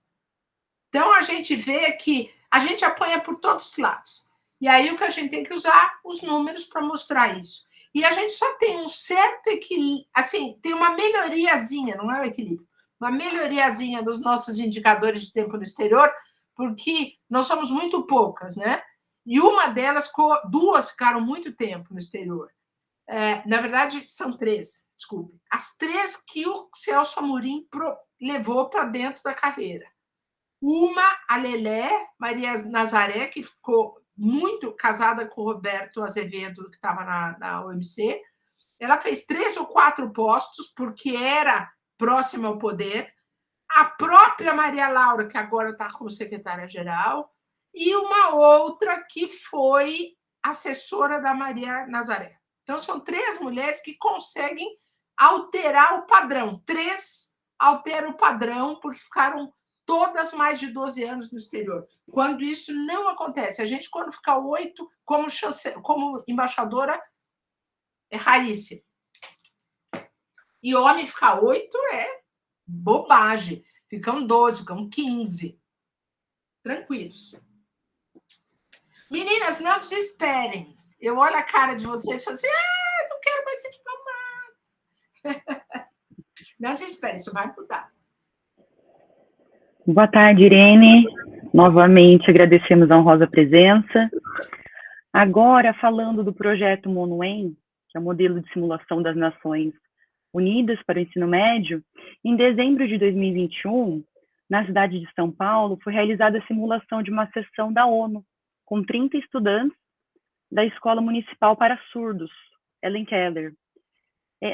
Então, a gente vê que a gente apanha por todos os lados. E aí o que a gente tem que usar os números para mostrar isso. E a gente só tem um certo equilíbrio, assim, tem uma melhoriazinha, não é o equilíbrio, uma melhoriazinha dos nossos indicadores de tempo no exterior, porque nós somos muito poucas, né? E uma delas, duas ficaram muito tempo no exterior. Na verdade, são três, desculpe. As três que o Celso Amorim levou para dentro da carreira. Uma, a Lelé Maria Nazaré, que ficou muito casada com o Roberto Azevedo, que estava na OMC. Ela fez 3 ou 4 postos, porque era próxima ao poder. A própria Maria Laura, que agora está como secretária-geral, e uma outra que foi assessora da Maria Nazaré. Então, são 3 mulheres que conseguem alterar o padrão. 3 alteram o padrão, porque ficaram todas mais de 12 anos no exterior. Quando isso não acontece, a gente, quando fica 8 como embaixadora, é raríssimo. E homem ficar 8 é bobagem. Ficam 12, ficam 15. Tranquilos. Meninas, não desesperem. Eu olho a cara de vocês e falo assim, não quero mais ser diplomata. Não desesperem, isso vai mudar.
Boa tarde, Irene. Novamente agradecemos a honrosa presença. Agora, falando do projeto MONUEM, que é o modelo de simulação das Nações Unidas para o ensino médio, em dezembro de 2021, na cidade de São Paulo, foi realizada a simulação de uma sessão da ONU, com 30 estudantes da Escola Municipal para Surdos, Helen Keller.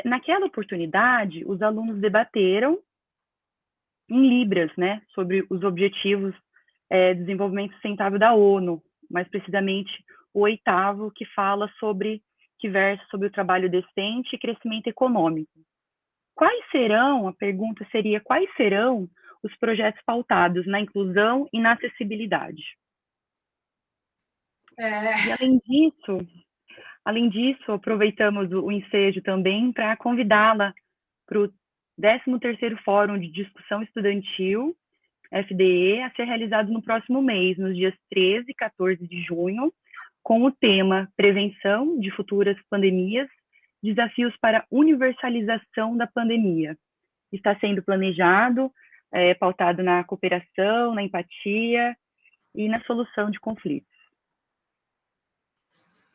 Naquela oportunidade, os alunos debateram em Libras, né, sobre os objetivos de desenvolvimento sustentável da ONU, mais precisamente o 8º, que versa sobre o trabalho decente e crescimento econômico. A pergunta seria, quais serão os projetos pautados na inclusão e na acessibilidade? E além disso, aproveitamos o ensejo também para convidá-la para o 13º Fórum de Discussão Estudantil, FDE, a ser realizado no próximo mês, nos dias 13 e 14 de junho, com o tema Prevenção de Futuras Pandemias, Desafios para a Universalização da Pandemia. Está sendo planejado, pautado na cooperação, na empatia e na solução de conflitos.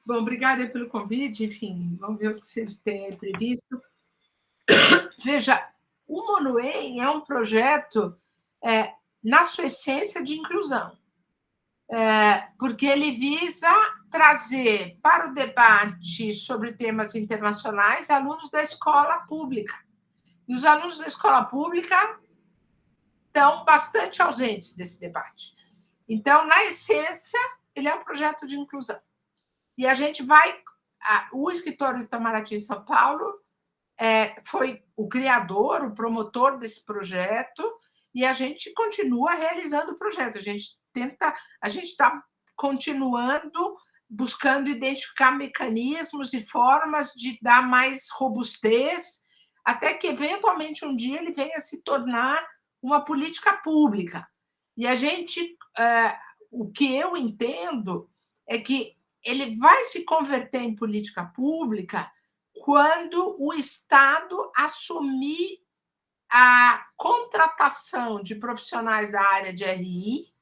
Bom, obrigada pelo convite. Enfim, vamos ver o que vocês têm previsto. Veja, o Monuem é um projeto, na sua essência, de inclusão, porque ele visa trazer para o debate sobre temas internacionais alunos da escola pública. E os alunos da escola pública estão bastante ausentes desse debate. Então, na essência, ele é um projeto de inclusão. E a gente vai... O Escritório Itamaraty em São Paulo foi o criador, o promotor desse projeto, e a gente continua realizando o projeto. A gente está continuando, buscando identificar mecanismos e formas de dar mais robustez, até que, eventualmente, um dia ele venha se tornar uma política pública. E a gente... o que eu entendo é que ele vai se converter em política pública quando o Estado assumir a contratação de profissionais da área de RI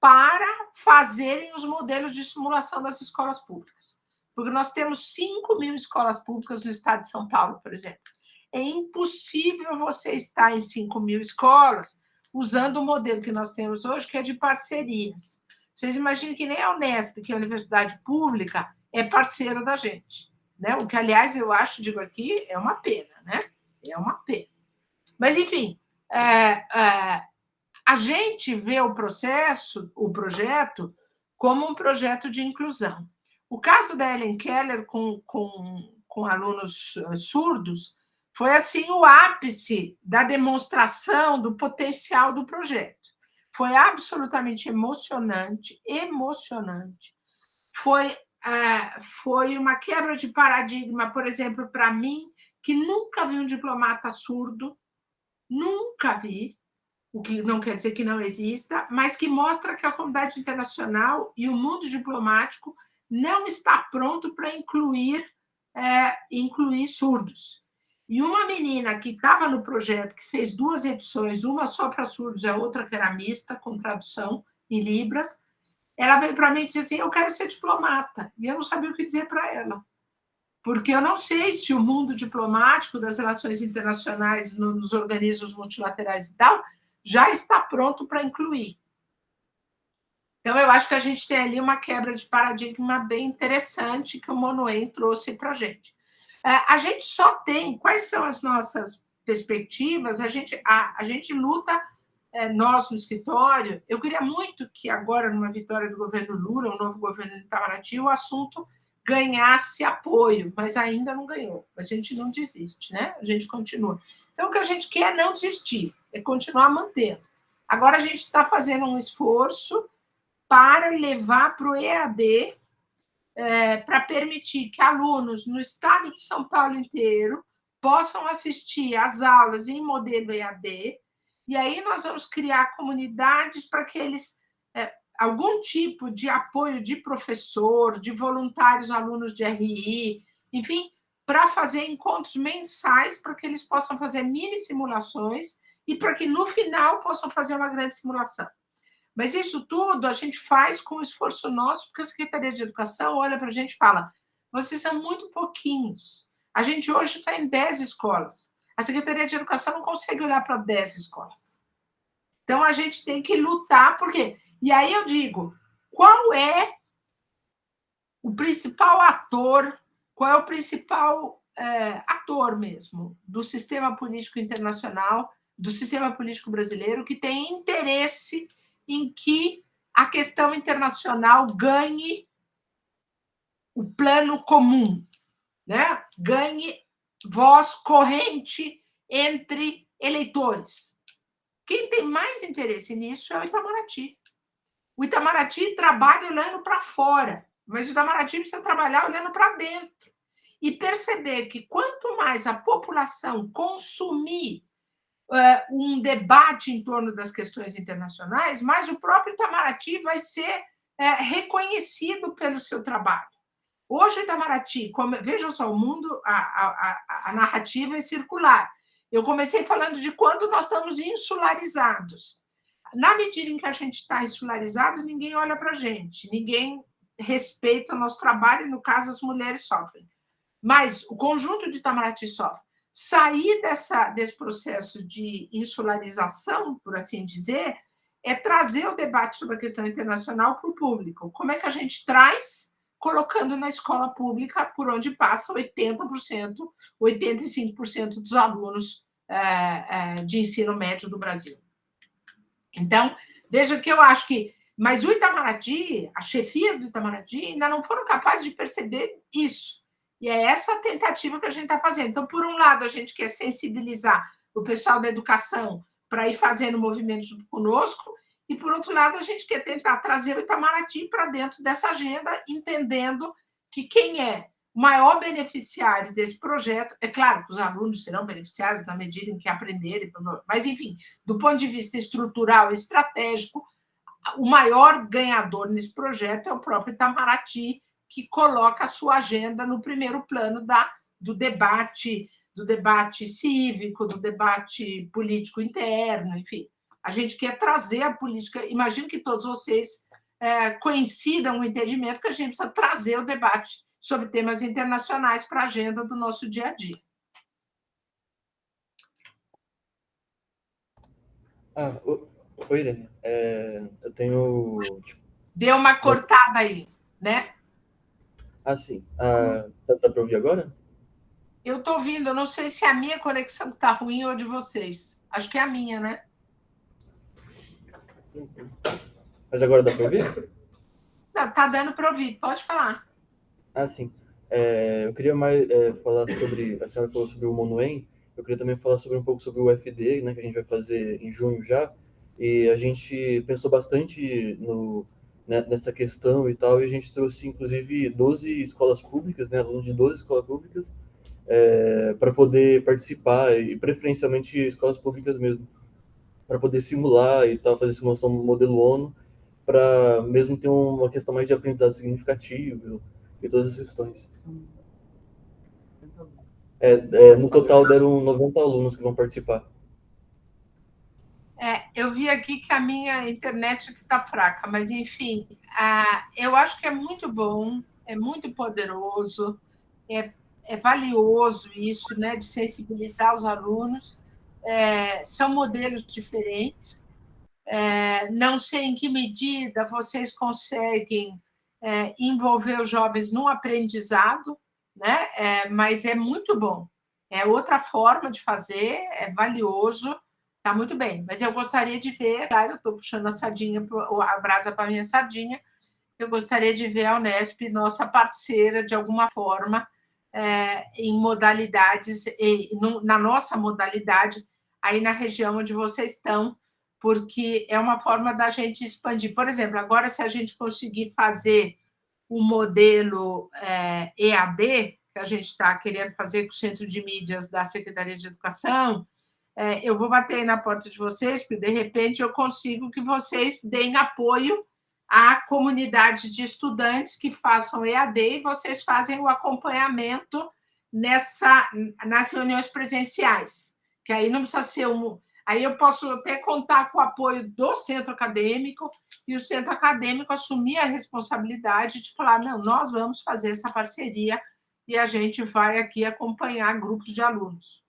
para fazerem os modelos de simulação das escolas públicas. Porque nós temos 5.000 escolas públicas no estado de São Paulo, por exemplo. É impossível você estar em 5.000 escolas usando o modelo que nós temos hoje, que é de parcerias. Vocês imaginem que nem a Unesp, que é a universidade pública, é parceira da gente, né? O que, aliás, eu acho, digo aqui, é uma pena, né? É uma pena. Mas, enfim, a gente vê o projeto, como um projeto de inclusão. O caso da Helen Keller com alunos surdos foi, assim, o ápice da demonstração do potencial do projeto. Foi absolutamente emocionante. Foi uma quebra de paradigma, por exemplo, para mim, que nunca vi um diplomata surdo, nunca vi, o que não quer dizer que não exista, mas que mostra que a comunidade internacional e o mundo diplomático não está pronto para incluir surdos. E uma menina que estava no projeto, que fez 2 edições, uma só para surdos e a outra que era mista, com tradução em Libras, ela veio para mim e disse assim, eu quero ser diplomata. E eu não sabia o que dizer para ela. Porque eu não sei se o mundo diplomático das relações internacionais nos organismos multilaterais e tal já está pronto para incluir. Então, eu acho que a gente tem ali uma quebra de paradigma bem interessante que o Monuem trouxe para a gente. A gente só tem... Quais são as nossas perspectivas? A gente luta, nós no escritório... Eu queria muito que agora, numa vitória do governo Lula, um novo governo de Itamaraty, o assunto ganhasse apoio, mas ainda não ganhou. A gente não desiste, né? A gente continua. Então, o que a gente quer é não desistir, é continuar mantendo. Agora, a gente está fazendo um esforço para levar para o EAD, para permitir que alunos no estado de São Paulo inteiro possam assistir às aulas em modelo EAD, e aí nós vamos criar comunidades para que eles... algum tipo de apoio de professor, de voluntários alunos de RI, enfim, para fazer encontros mensais, para que eles possam fazer mini simulações e para que, no final, possam fazer uma grande simulação. Mas isso tudo a gente faz com esforço nosso, porque a Secretaria de Educação olha para a gente e fala, vocês são muito pouquinhos. A gente hoje está em 10 escolas. A Secretaria de Educação não consegue olhar para 10 escolas. Então, a gente tem que lutar, porque... E aí eu digo, qual é o principal ator, qual é o principal ator mesmo do sistema político internacional, do sistema político brasileiro, que tem interesse em que a questão internacional ganhe o plano comum, né? Ganhe voz corrente entre eleitores. Quem tem mais interesse nisso é o Itamaraty. O Itamaraty trabalha olhando para fora, mas o Itamaraty precisa trabalhar olhando para dentro e perceber que quanto mais a população consumir um debate em torno das questões internacionais, mais o próprio Itamaraty vai ser reconhecido pelo seu trabalho. Hoje, o Itamaraty, vejam só, o mundo, a narrativa é circular. Eu comecei falando de quando nós estamos insularizados. Na medida em que a gente está insularizado, ninguém olha para a gente, ninguém respeito ao nosso trabalho, e, no caso, as mulheres sofrem. Mas o conjunto de Itamaraty sofre. Sair desse processo de insularização, por assim dizer, é trazer o debate sobre a questão internacional para o público. Como é que a gente traz, colocando na escola pública, por onde passa 80%, 85% dos alunos de ensino médio do Brasil. Então, veja que eu acho que... Mas o Itamaraty, as chefias do Itamaraty, ainda não foram capazes de perceber isso. E é essa a tentativa que a gente está fazendo. Então, por um lado, a gente quer sensibilizar o pessoal da educação para ir fazendo movimento junto conosco, e, por outro lado, a gente quer tentar trazer o Itamaraty para dentro dessa agenda, entendendo que quem é o maior beneficiário desse projeto, é claro que os alunos serão beneficiários na medida em que aprenderem, mas, enfim, do ponto de vista estrutural e estratégico, o maior ganhador nesse projeto é o próprio Itamaraty, que coloca a sua agenda no primeiro plano do debate cívico, do debate político interno, enfim. A gente quer trazer a política... Imagino que todos vocês coincidam o entendimento que a gente precisa trazer o debate sobre temas internacionais para a agenda do nosso dia a dia.
Oi, Irene. Eu tenho...
Deu uma cortada aí, né?
Sim. Dá para ouvir agora?
Eu estou ouvindo, eu não sei se é a minha conexão está ruim ou a de vocês. Acho que é a minha, né?
Mas agora dá para ouvir?
Não, está dando para ouvir, pode falar.
Sim. Eu queria mais falar sobre... A senhora falou sobre o Monuem, eu queria também falar um pouco sobre o UFD, né, que a gente vai fazer em junho já, e a gente pensou bastante nessa questão e tal, e a gente trouxe, inclusive, 12 escolas públicas, né, alunos de 12 escolas públicas, para poder participar, e preferencialmente escolas públicas mesmo, para poder simular e tal, fazer simulação no modelo ONU, para mesmo ter uma questão mais de aprendizado significativo e todas as questões. No total deram 90 alunos que vão participar.
Eu vi aqui que a minha internet está fraca, mas, enfim, eu acho que é muito bom, é muito poderoso, é valioso isso, né, de sensibilizar os alunos. São modelos diferentes. Não sei em que medida vocês conseguem envolver os jovens no aprendizado, né? Mas é muito bom. É outra forma de fazer, é valioso. Está muito bem, mas eu gostaria de ver, claro, eu estou puxando a brasa para a minha sardinha, eu gostaria de ver a Unesp, nossa parceira, de alguma forma, em modalidades, na nossa modalidade, aí na região onde vocês estão, porque é uma forma da gente expandir. Por exemplo, agora, se a gente conseguir fazer um modelo EAD, que a gente está querendo fazer com o Centro de Mídias da Secretaria de Educação, eu vou bater aí na porta de vocês, porque, de repente, eu consigo que vocês deem apoio à comunidade de estudantes que façam EAD e vocês fazem o acompanhamento nas reuniões presenciais, que aí não precisa ser Aí eu posso até contar com o apoio do centro acadêmico e o centro acadêmico assumir a responsabilidade de falar, não, nós vamos fazer essa parceria e a gente vai aqui acompanhar grupos de alunos.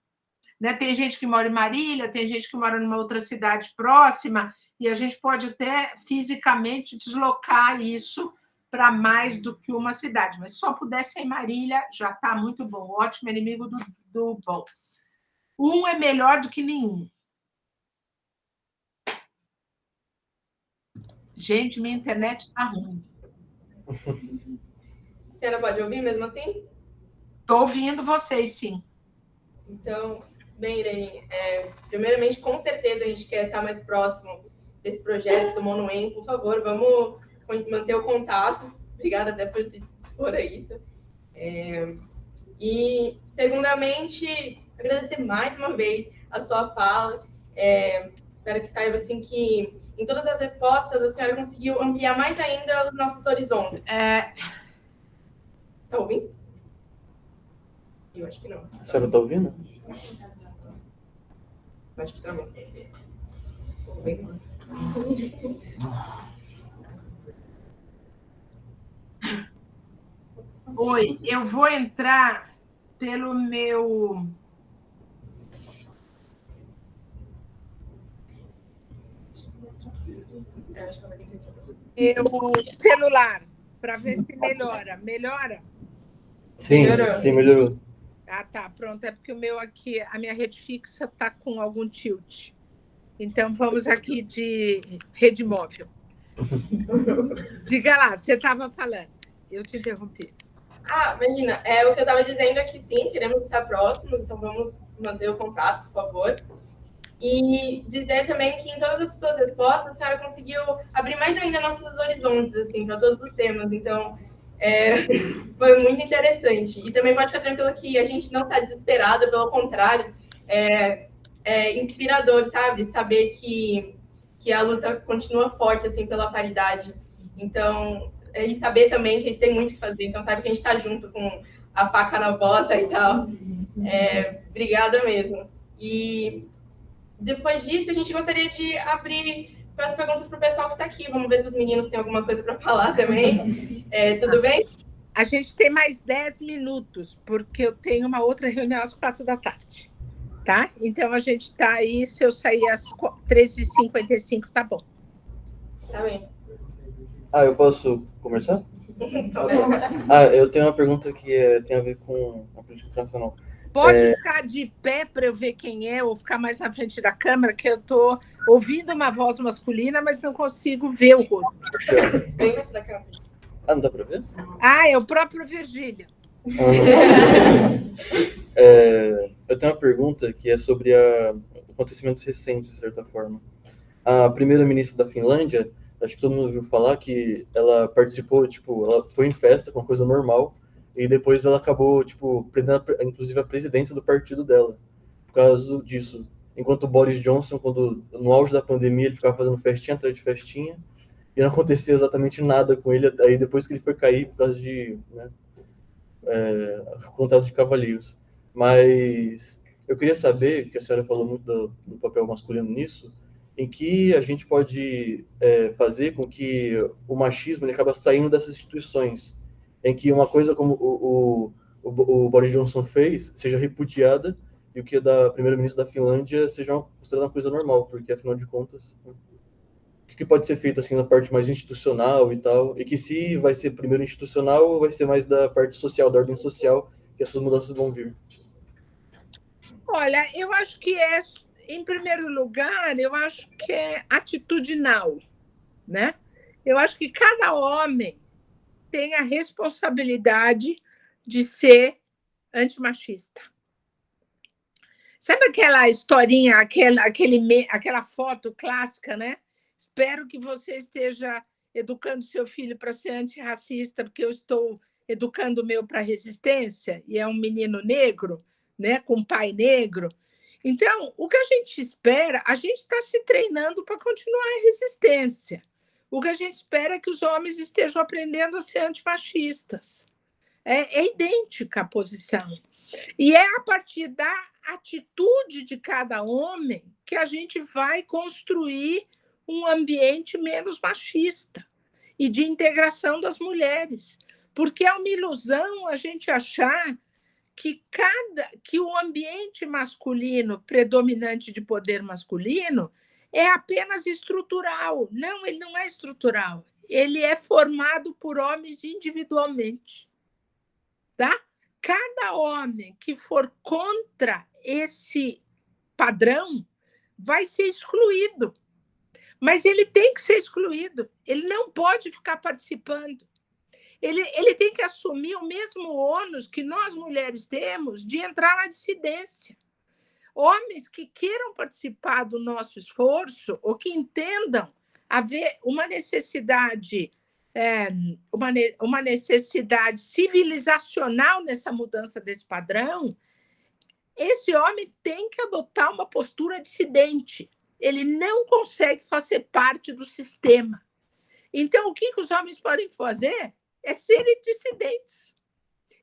Né? Tem gente que mora em Marília, tem gente que mora numa outra cidade próxima, e a gente pode até fisicamente deslocar isso para mais do que uma cidade. Mas se só pudesse ser em Marília, já está muito bom. Ótimo inimigo do bom. Um é melhor do que nenhum. Gente, minha internet está ruim.
Você não pode ouvir mesmo assim?
Estou ouvindo vocês, sim.
Então, bem, Irene, primeiramente, com certeza a gente quer estar mais próximo desse projeto do Monuem. Por favor, vamos manter o contato. Obrigada até por se dispor a isso. E, segundamente, agradecer mais uma vez a sua fala. Espero que saiba assim, que em todas as respostas a senhora conseguiu ampliar mais ainda os nossos horizontes. Está ouvindo? Eu acho que não.
A senhora está ouvindo?
Acho que travou.
Oi, eu vou entrar pelo meu celular, para ver se melhora. Melhora?
Sim,
Melhorou.
sim, melhorou.
Ah, tá, pronto. É porque o meu aqui, a minha rede fixa está com algum tilt. Então, vamos aqui de rede móvel. Diga lá, você estava falando. Eu te interrompi.
Imagina, o que eu estava dizendo é que sim, queremos estar próximos, então vamos manter o contato, por favor. E dizer também que em todas as suas respostas, a senhora conseguiu abrir mais ainda nossos horizontes, assim, para todos os temas. Então, foi muito interessante. E também pode ficar tranquilo que a gente não está desesperado, pelo contrário, é inspirador, sabe? Saber que a luta continua forte, assim, pela paridade. Então, e saber também que a gente tem muito o que fazer. Então, sabe que a gente está junto com a faca na bota e tal. Obrigada mesmo. E depois disso, a gente gostaria de abrir para as perguntas para o pessoal que está aqui. Vamos ver se os meninos têm alguma coisa para falar também. Tudo bem?
A gente tem mais 10 minutos, porque eu tenho uma outra reunião às 4 da tarde. Tá? Então, a gente está aí, se eu sair às 13h55, tá bom.
Tá bem.
Eu posso começar? Eu tenho uma pergunta que tem a ver com a política internacional.
Pode ficar de pé para eu ver quem é, ou ficar mais na frente da câmera, que eu estou ouvindo uma voz masculina, mas não consigo ver o rosto.
Vem mais para cá.
Não dá para ver?
É o próprio Virgílio.
Eu tenho uma pergunta que é sobre acontecimentos recentes, de certa forma. A primeira-ministra da Finlândia, acho que todo mundo ouviu falar que ela participou, ela foi em festa, com uma coisa normal, e depois ela acabou, perdendo, inclusive, a presidência do partido dela, por causa disso. Enquanto o Boris Johnson, no auge da pandemia, ele ficava fazendo festinha atrás de festinha, e não acontecia exatamente nada com ele, aí depois que ele foi cair por causa de contrato de cavalheiros. Mas eu queria saber, que a senhora falou muito do papel masculino nisso, em que a gente pode fazer com que o machismo ele acaba saindo dessas instituições, em que uma coisa como o Boris Johnson fez seja repudiada e o que da primeira-ministra da Finlândia seja considerada uma coisa normal, porque afinal de contas, o que pode ser feito assim na parte mais institucional e tal, e que se vai ser primeiro institucional ou vai ser mais da parte social, da ordem social, que essas mudanças vão vir?
Olha, eu acho que em primeiro lugar, eu acho que é atitudinal, né? Eu acho que cada homem tem a responsabilidade de ser antimachista. Sabe aquela historinha, aquela foto clássica, né? Espero que você esteja educando seu filho para ser antirracista, porque eu estou educando o meu para resistência, e é um menino negro, né, com pai negro. Então, o que a gente espera, a gente está se treinando para continuar a resistência. O que a gente espera é que os homens estejam aprendendo a ser antimachistas. É idêntica a posição. E é a partir da atitude de cada homem que a gente vai construir um ambiente menos machista e de integração das mulheres. Porque é uma ilusão a gente achar que o ambiente masculino, predominante de poder masculino, é apenas estrutural. Não, ele não é estrutural. Ele é formado por homens individualmente. Tá? Cada homem que for contra esse padrão vai ser excluído. Mas ele tem que ser excluído. Ele não pode ficar participando. Ele tem que assumir o mesmo ônus que nós mulheres temos de entrar na dissidência. Homens que queiram participar do nosso esforço ou que entendam haver uma necessidade uma necessidade civilizacional nessa mudança desse padrão, esse homem tem que adotar uma postura dissidente. Ele não consegue fazer parte do sistema. Então, o que os homens podem fazer é serem dissidentes.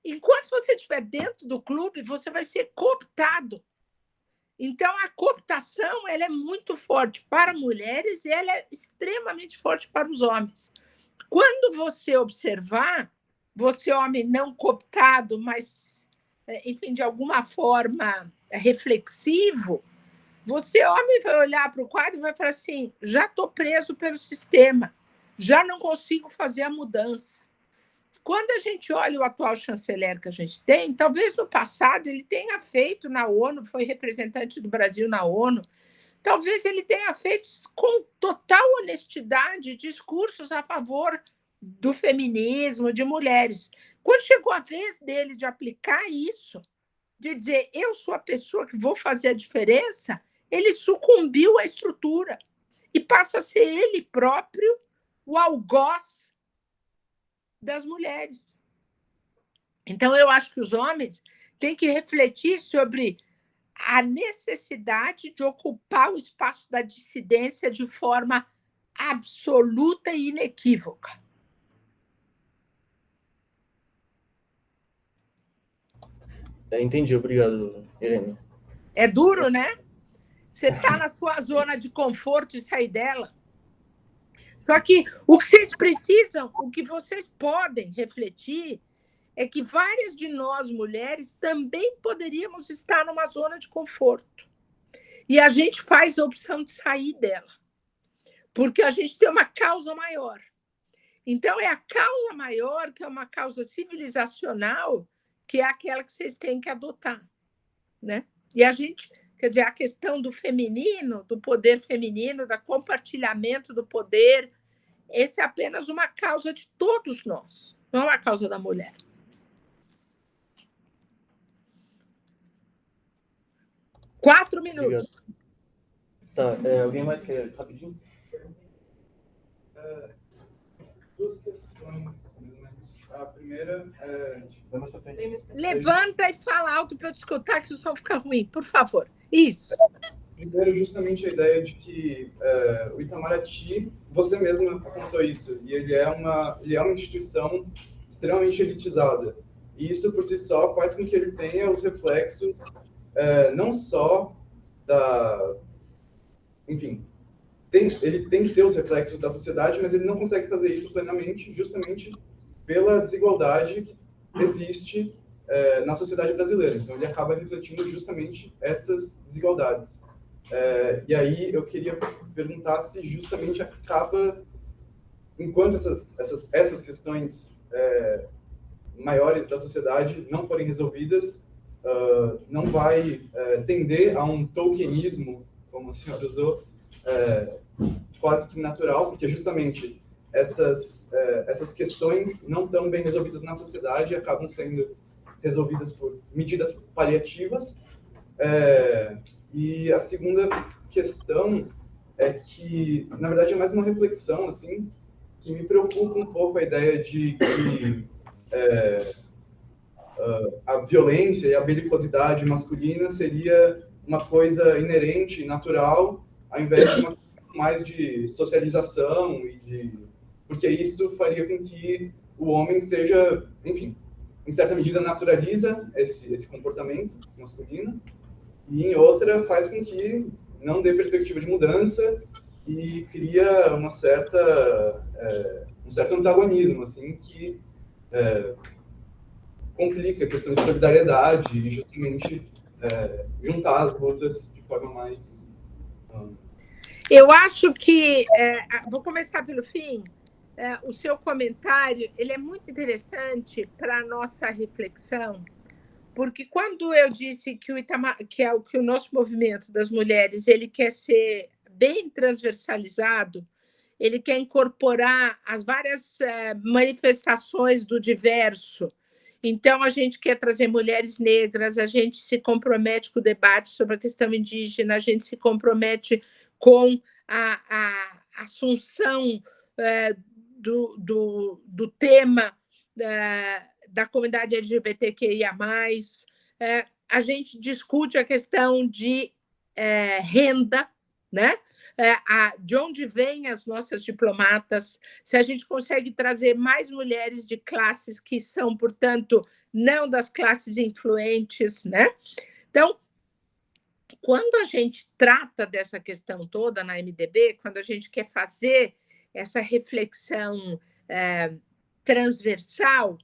Enquanto você estiver dentro do clube, você vai ser cooptado. Então, a cooptação ela é muito forte para mulheres e ela é extremamente forte para os homens. Quando você observar, você homem não cooptado, mas, enfim, de alguma forma reflexivo, você homem vai olhar para o quadro e vai falar assim, já estou preso pelo sistema, já não consigo fazer a mudança. Quando a gente olha o atual chanceler que a gente tem, talvez no passado ele tenha feito na ONU, foi representante do Brasil na ONU, talvez ele tenha feito com total honestidade discursos a favor do feminismo, de mulheres. Quando chegou a vez dele de aplicar isso, de dizer, eu sou a pessoa que vou fazer a diferença, ele sucumbiu à estrutura e passa a ser ele próprio o algoz das mulheres. Então, eu acho que os homens têm que refletir sobre a necessidade de ocupar o espaço da dissidência de forma absoluta e inequívoca.
Entendi, obrigado, Irene.
É duro, né? Você está na sua zona de conforto e sair dela. Só que o que vocês precisam, o que vocês podem refletir, é que várias de nós, mulheres, também poderíamos estar numa zona de conforto. E a gente faz a opção de sair dela, porque a gente tem uma causa maior. Então, é a causa maior, que é uma causa civilizacional, que é aquela que vocês têm que adotar, né? E a gente, quer dizer, a questão do feminino, do poder feminino, do compartilhamento do poder, essa é apenas uma causa de todos nós, não é uma causa da mulher. Quatro minutos.
Obrigado. Tá, alguém mais quer rapidinho?
Duas questões. A primeira é...
Levanta e fala alto para eu te escutar, que o som fica ruim, por favor. Isso.
Primeiro, justamente a ideia de que o Itamaraty, você mesma apontou isso, e ele é uma instituição extremamente elitizada. E isso, por si só, faz com que ele tenha os reflexos não só da... Enfim, ele tem que ter os reflexos da sociedade, mas ele não consegue fazer isso plenamente, justamente pela desigualdade que existe na sociedade brasileira. Então, ele acaba refletindo justamente essas desigualdades. E aí, eu queria perguntar se justamente acaba, enquanto essas questões maiores da sociedade não forem resolvidas, não vai tender a um tokenismo, como a senhora usou, quase que natural, porque justamente essas questões não tão bem resolvidas na sociedade acabam sendo resolvidas por medidas paliativas. E a segunda questão é que, na verdade, é mais uma reflexão, assim, que me preocupa um pouco a ideia de que a violência e a belicosidade masculina seria uma coisa inerente, natural, ao invés de uma coisa mais de socialização, porque isso faria com que o homem seja, enfim, em certa medida naturaliza esse comportamento masculino, e em outra faz com que não dê perspectiva de mudança e cria um certo antagonismo, assim, que complica a questão de solidariedade e justamente juntar as lutas de forma mais...
Eu acho que, vou começar pelo fim, o seu comentário ele é muito interessante para a nossa reflexão, porque quando eu disse que o nosso movimento das mulheres ele quer ser bem transversalizado, ele quer incorporar as várias manifestações do diverso. Então, a gente quer trazer mulheres negras, a gente se compromete com o debate sobre a questão indígena, a gente se compromete com a assunção do tema da comunidade LGBTQIA+. A gente discute a questão de renda, né? De onde vêm as nossas diplomatas, se a gente consegue trazer mais mulheres de classes que são, portanto, não das classes influentes, né? Então, quando a gente trata dessa questão toda na MDB, quando a gente quer fazer essa reflexão transversal,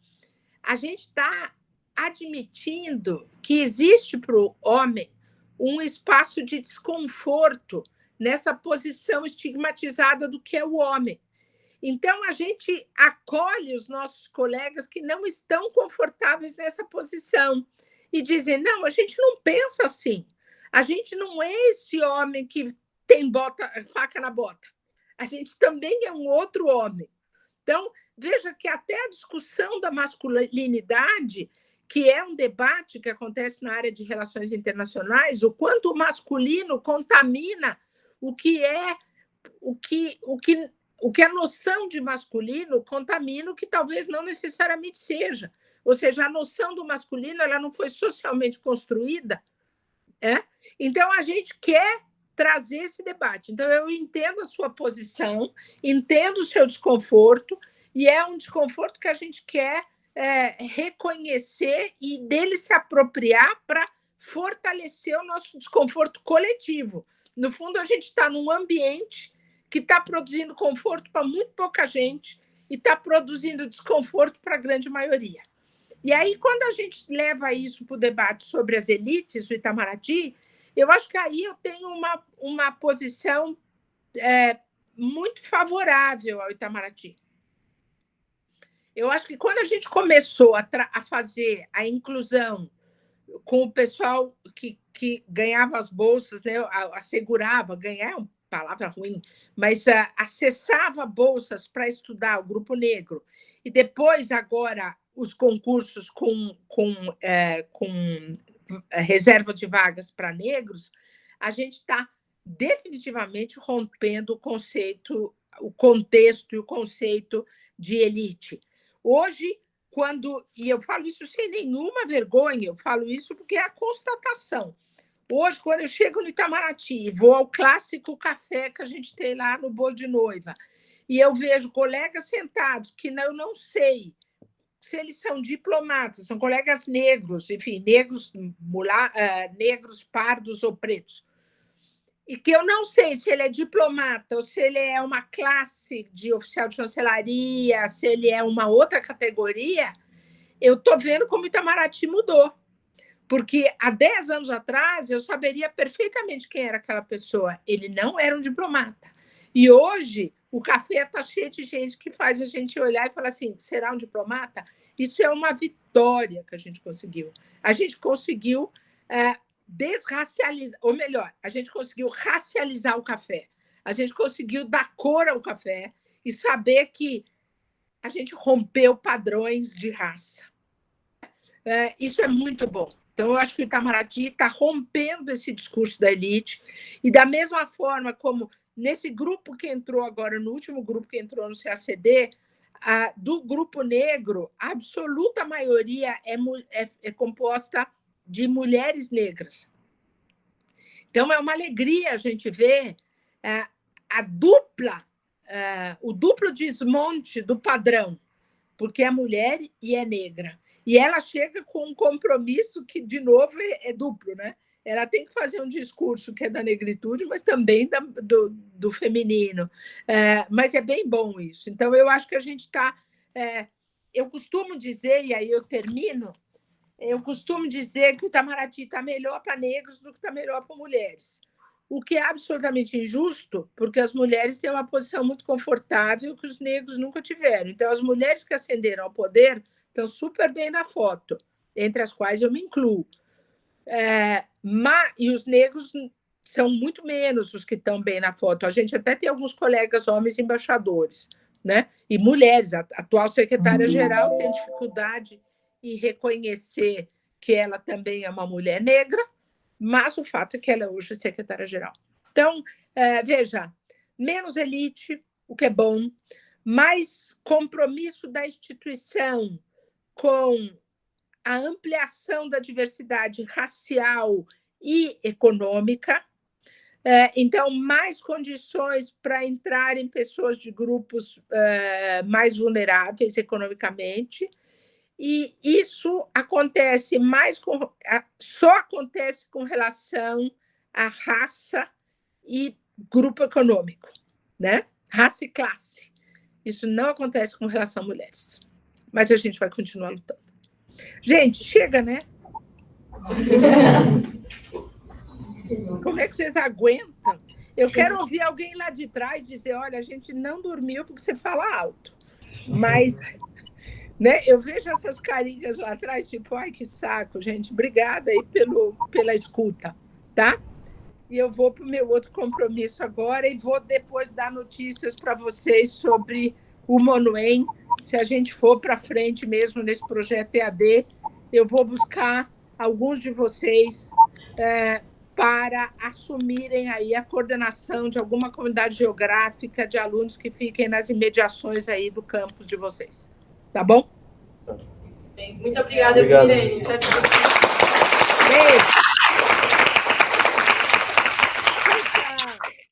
a gente está admitindo que existe para o homem um espaço de desconforto nessa posição estigmatizada do que é o homem. Então, a gente acolhe os nossos colegas que não estão confortáveis nessa posição e dizem, não, a gente não pensa assim. A gente não é esse homem que tem faca na bota. A gente também é um outro homem. Então, veja que até a discussão da masculinidade, que é um debate que acontece na área de relações internacionais, o quanto o masculino contamina o que a noção de masculino contamina o que talvez não necessariamente seja. Ou seja, a noção do masculino ela não foi socialmente construída. Então, a gente quer trazer esse debate. Então, eu entendo a sua posição, entendo o seu desconforto, e é um desconforto que a gente quer reconhecer e dele se apropriar para fortalecer o nosso desconforto coletivo. No fundo, a gente está num ambiente que está produzindo conforto para muito pouca gente e está produzindo desconforto para a grande maioria. E aí, quando a gente leva isso para o debate sobre as elites do Itamaraty, eu acho que aí eu tenho uma posição muito favorável ao Itamaraty. Eu acho que quando a gente começou a fazer a inclusão com o pessoal que ganhava as bolsas, né, assegurava, ganhar é uma palavra ruim, mas acessava bolsas para estudar o grupo negro, e depois, agora, os concursos com reserva de vagas para negros, a gente está definitivamente rompendo o conceito, o contexto e o conceito de elite. Hoje, e eu falo isso sem nenhuma vergonha, eu falo isso porque é a constatação. Hoje, quando eu chego no Itamaraty, vou ao clássico café que a gente tem lá no bolo de noiva, e eu vejo colegas sentados que eu não sei se eles são diplomatas, são colegas negros, enfim, negros, pardos ou pretos, e que eu não sei se ele é diplomata ou se ele é uma classe de oficial de chancelaria, se ele é uma outra categoria, eu estou vendo como o Itamaraty mudou. Porque há 10 anos atrás eu saberia perfeitamente quem era aquela pessoa. Ele não era um diplomata. E hoje o café está cheio de gente que faz a gente olhar e falar assim, será um diplomata? Isso é uma vitória que a gente conseguiu. A gente conseguiu desracializar, ou melhor, a gente conseguiu racializar o café. A gente conseguiu dar cor ao café e saber que a gente rompeu padrões de raça. Isso é muito bom. Então, eu acho que o Itamaraty está rompendo esse discurso da elite, e da mesma forma como nesse grupo que entrou agora, no último grupo que entrou no CACD, do grupo negro, a absoluta maioria é composta de mulheres negras. Então, é uma alegria a gente ver o duplo desmonte do padrão, porque é mulher e é negra. E ela chega com um compromisso que, de novo, é duplo, né? Ela tem que fazer um discurso que é da negritude, mas também do feminino. Mas é bem bom isso. Então, eu acho que a gente está... eu costumo dizer, e aí eu termino, eu costumo dizer que o Itamaraty está melhor para negros do que está melhor para mulheres. O que é absolutamente injusto, porque as mulheres têm uma posição muito confortável que os negros nunca tiveram. Então, as mulheres que ascenderam ao poder estão super bem na foto, entre as quais eu me incluo. E os negros são muito menos os que estão bem na foto. A gente até tem alguns colegas homens embaixadores, né? E mulheres. A atual secretária-geral tem dificuldade em reconhecer que ela também é uma mulher negra, mas o fato é que ela é hoje secretária-geral. Então, veja, menos elite, o que é bom, mais compromisso da instituição com a ampliação da diversidade racial e econômica. Então, mais condições para entrarem pessoas de grupos mais vulneráveis economicamente. E isso acontece só acontece com relação à raça e grupo econômico, né? Raça e classe. Isso não acontece com relação a mulheres. Mas a gente vai continuar lutando. Gente, chega, né? Como é que vocês aguentam? Eu quero ouvir alguém lá de trás dizer, olha, a gente não dormiu porque você fala alto. Mas, né, eu vejo essas carinhas lá atrás, tipo, ai, que saco, gente. Obrigada aí pela escuta, tá? E eu vou para o meu outro compromisso agora e vou depois dar notícias para vocês sobre o Monuem. Se a gente for para frente mesmo nesse projeto EAD, eu vou buscar alguns de vocês para assumirem aí a coordenação de alguma comunidade geográfica de alunos que fiquem nas imediações aí do campus de vocês. Tá bom?
Muito obrigada, Irene. Tchau, tchau.
Beijo.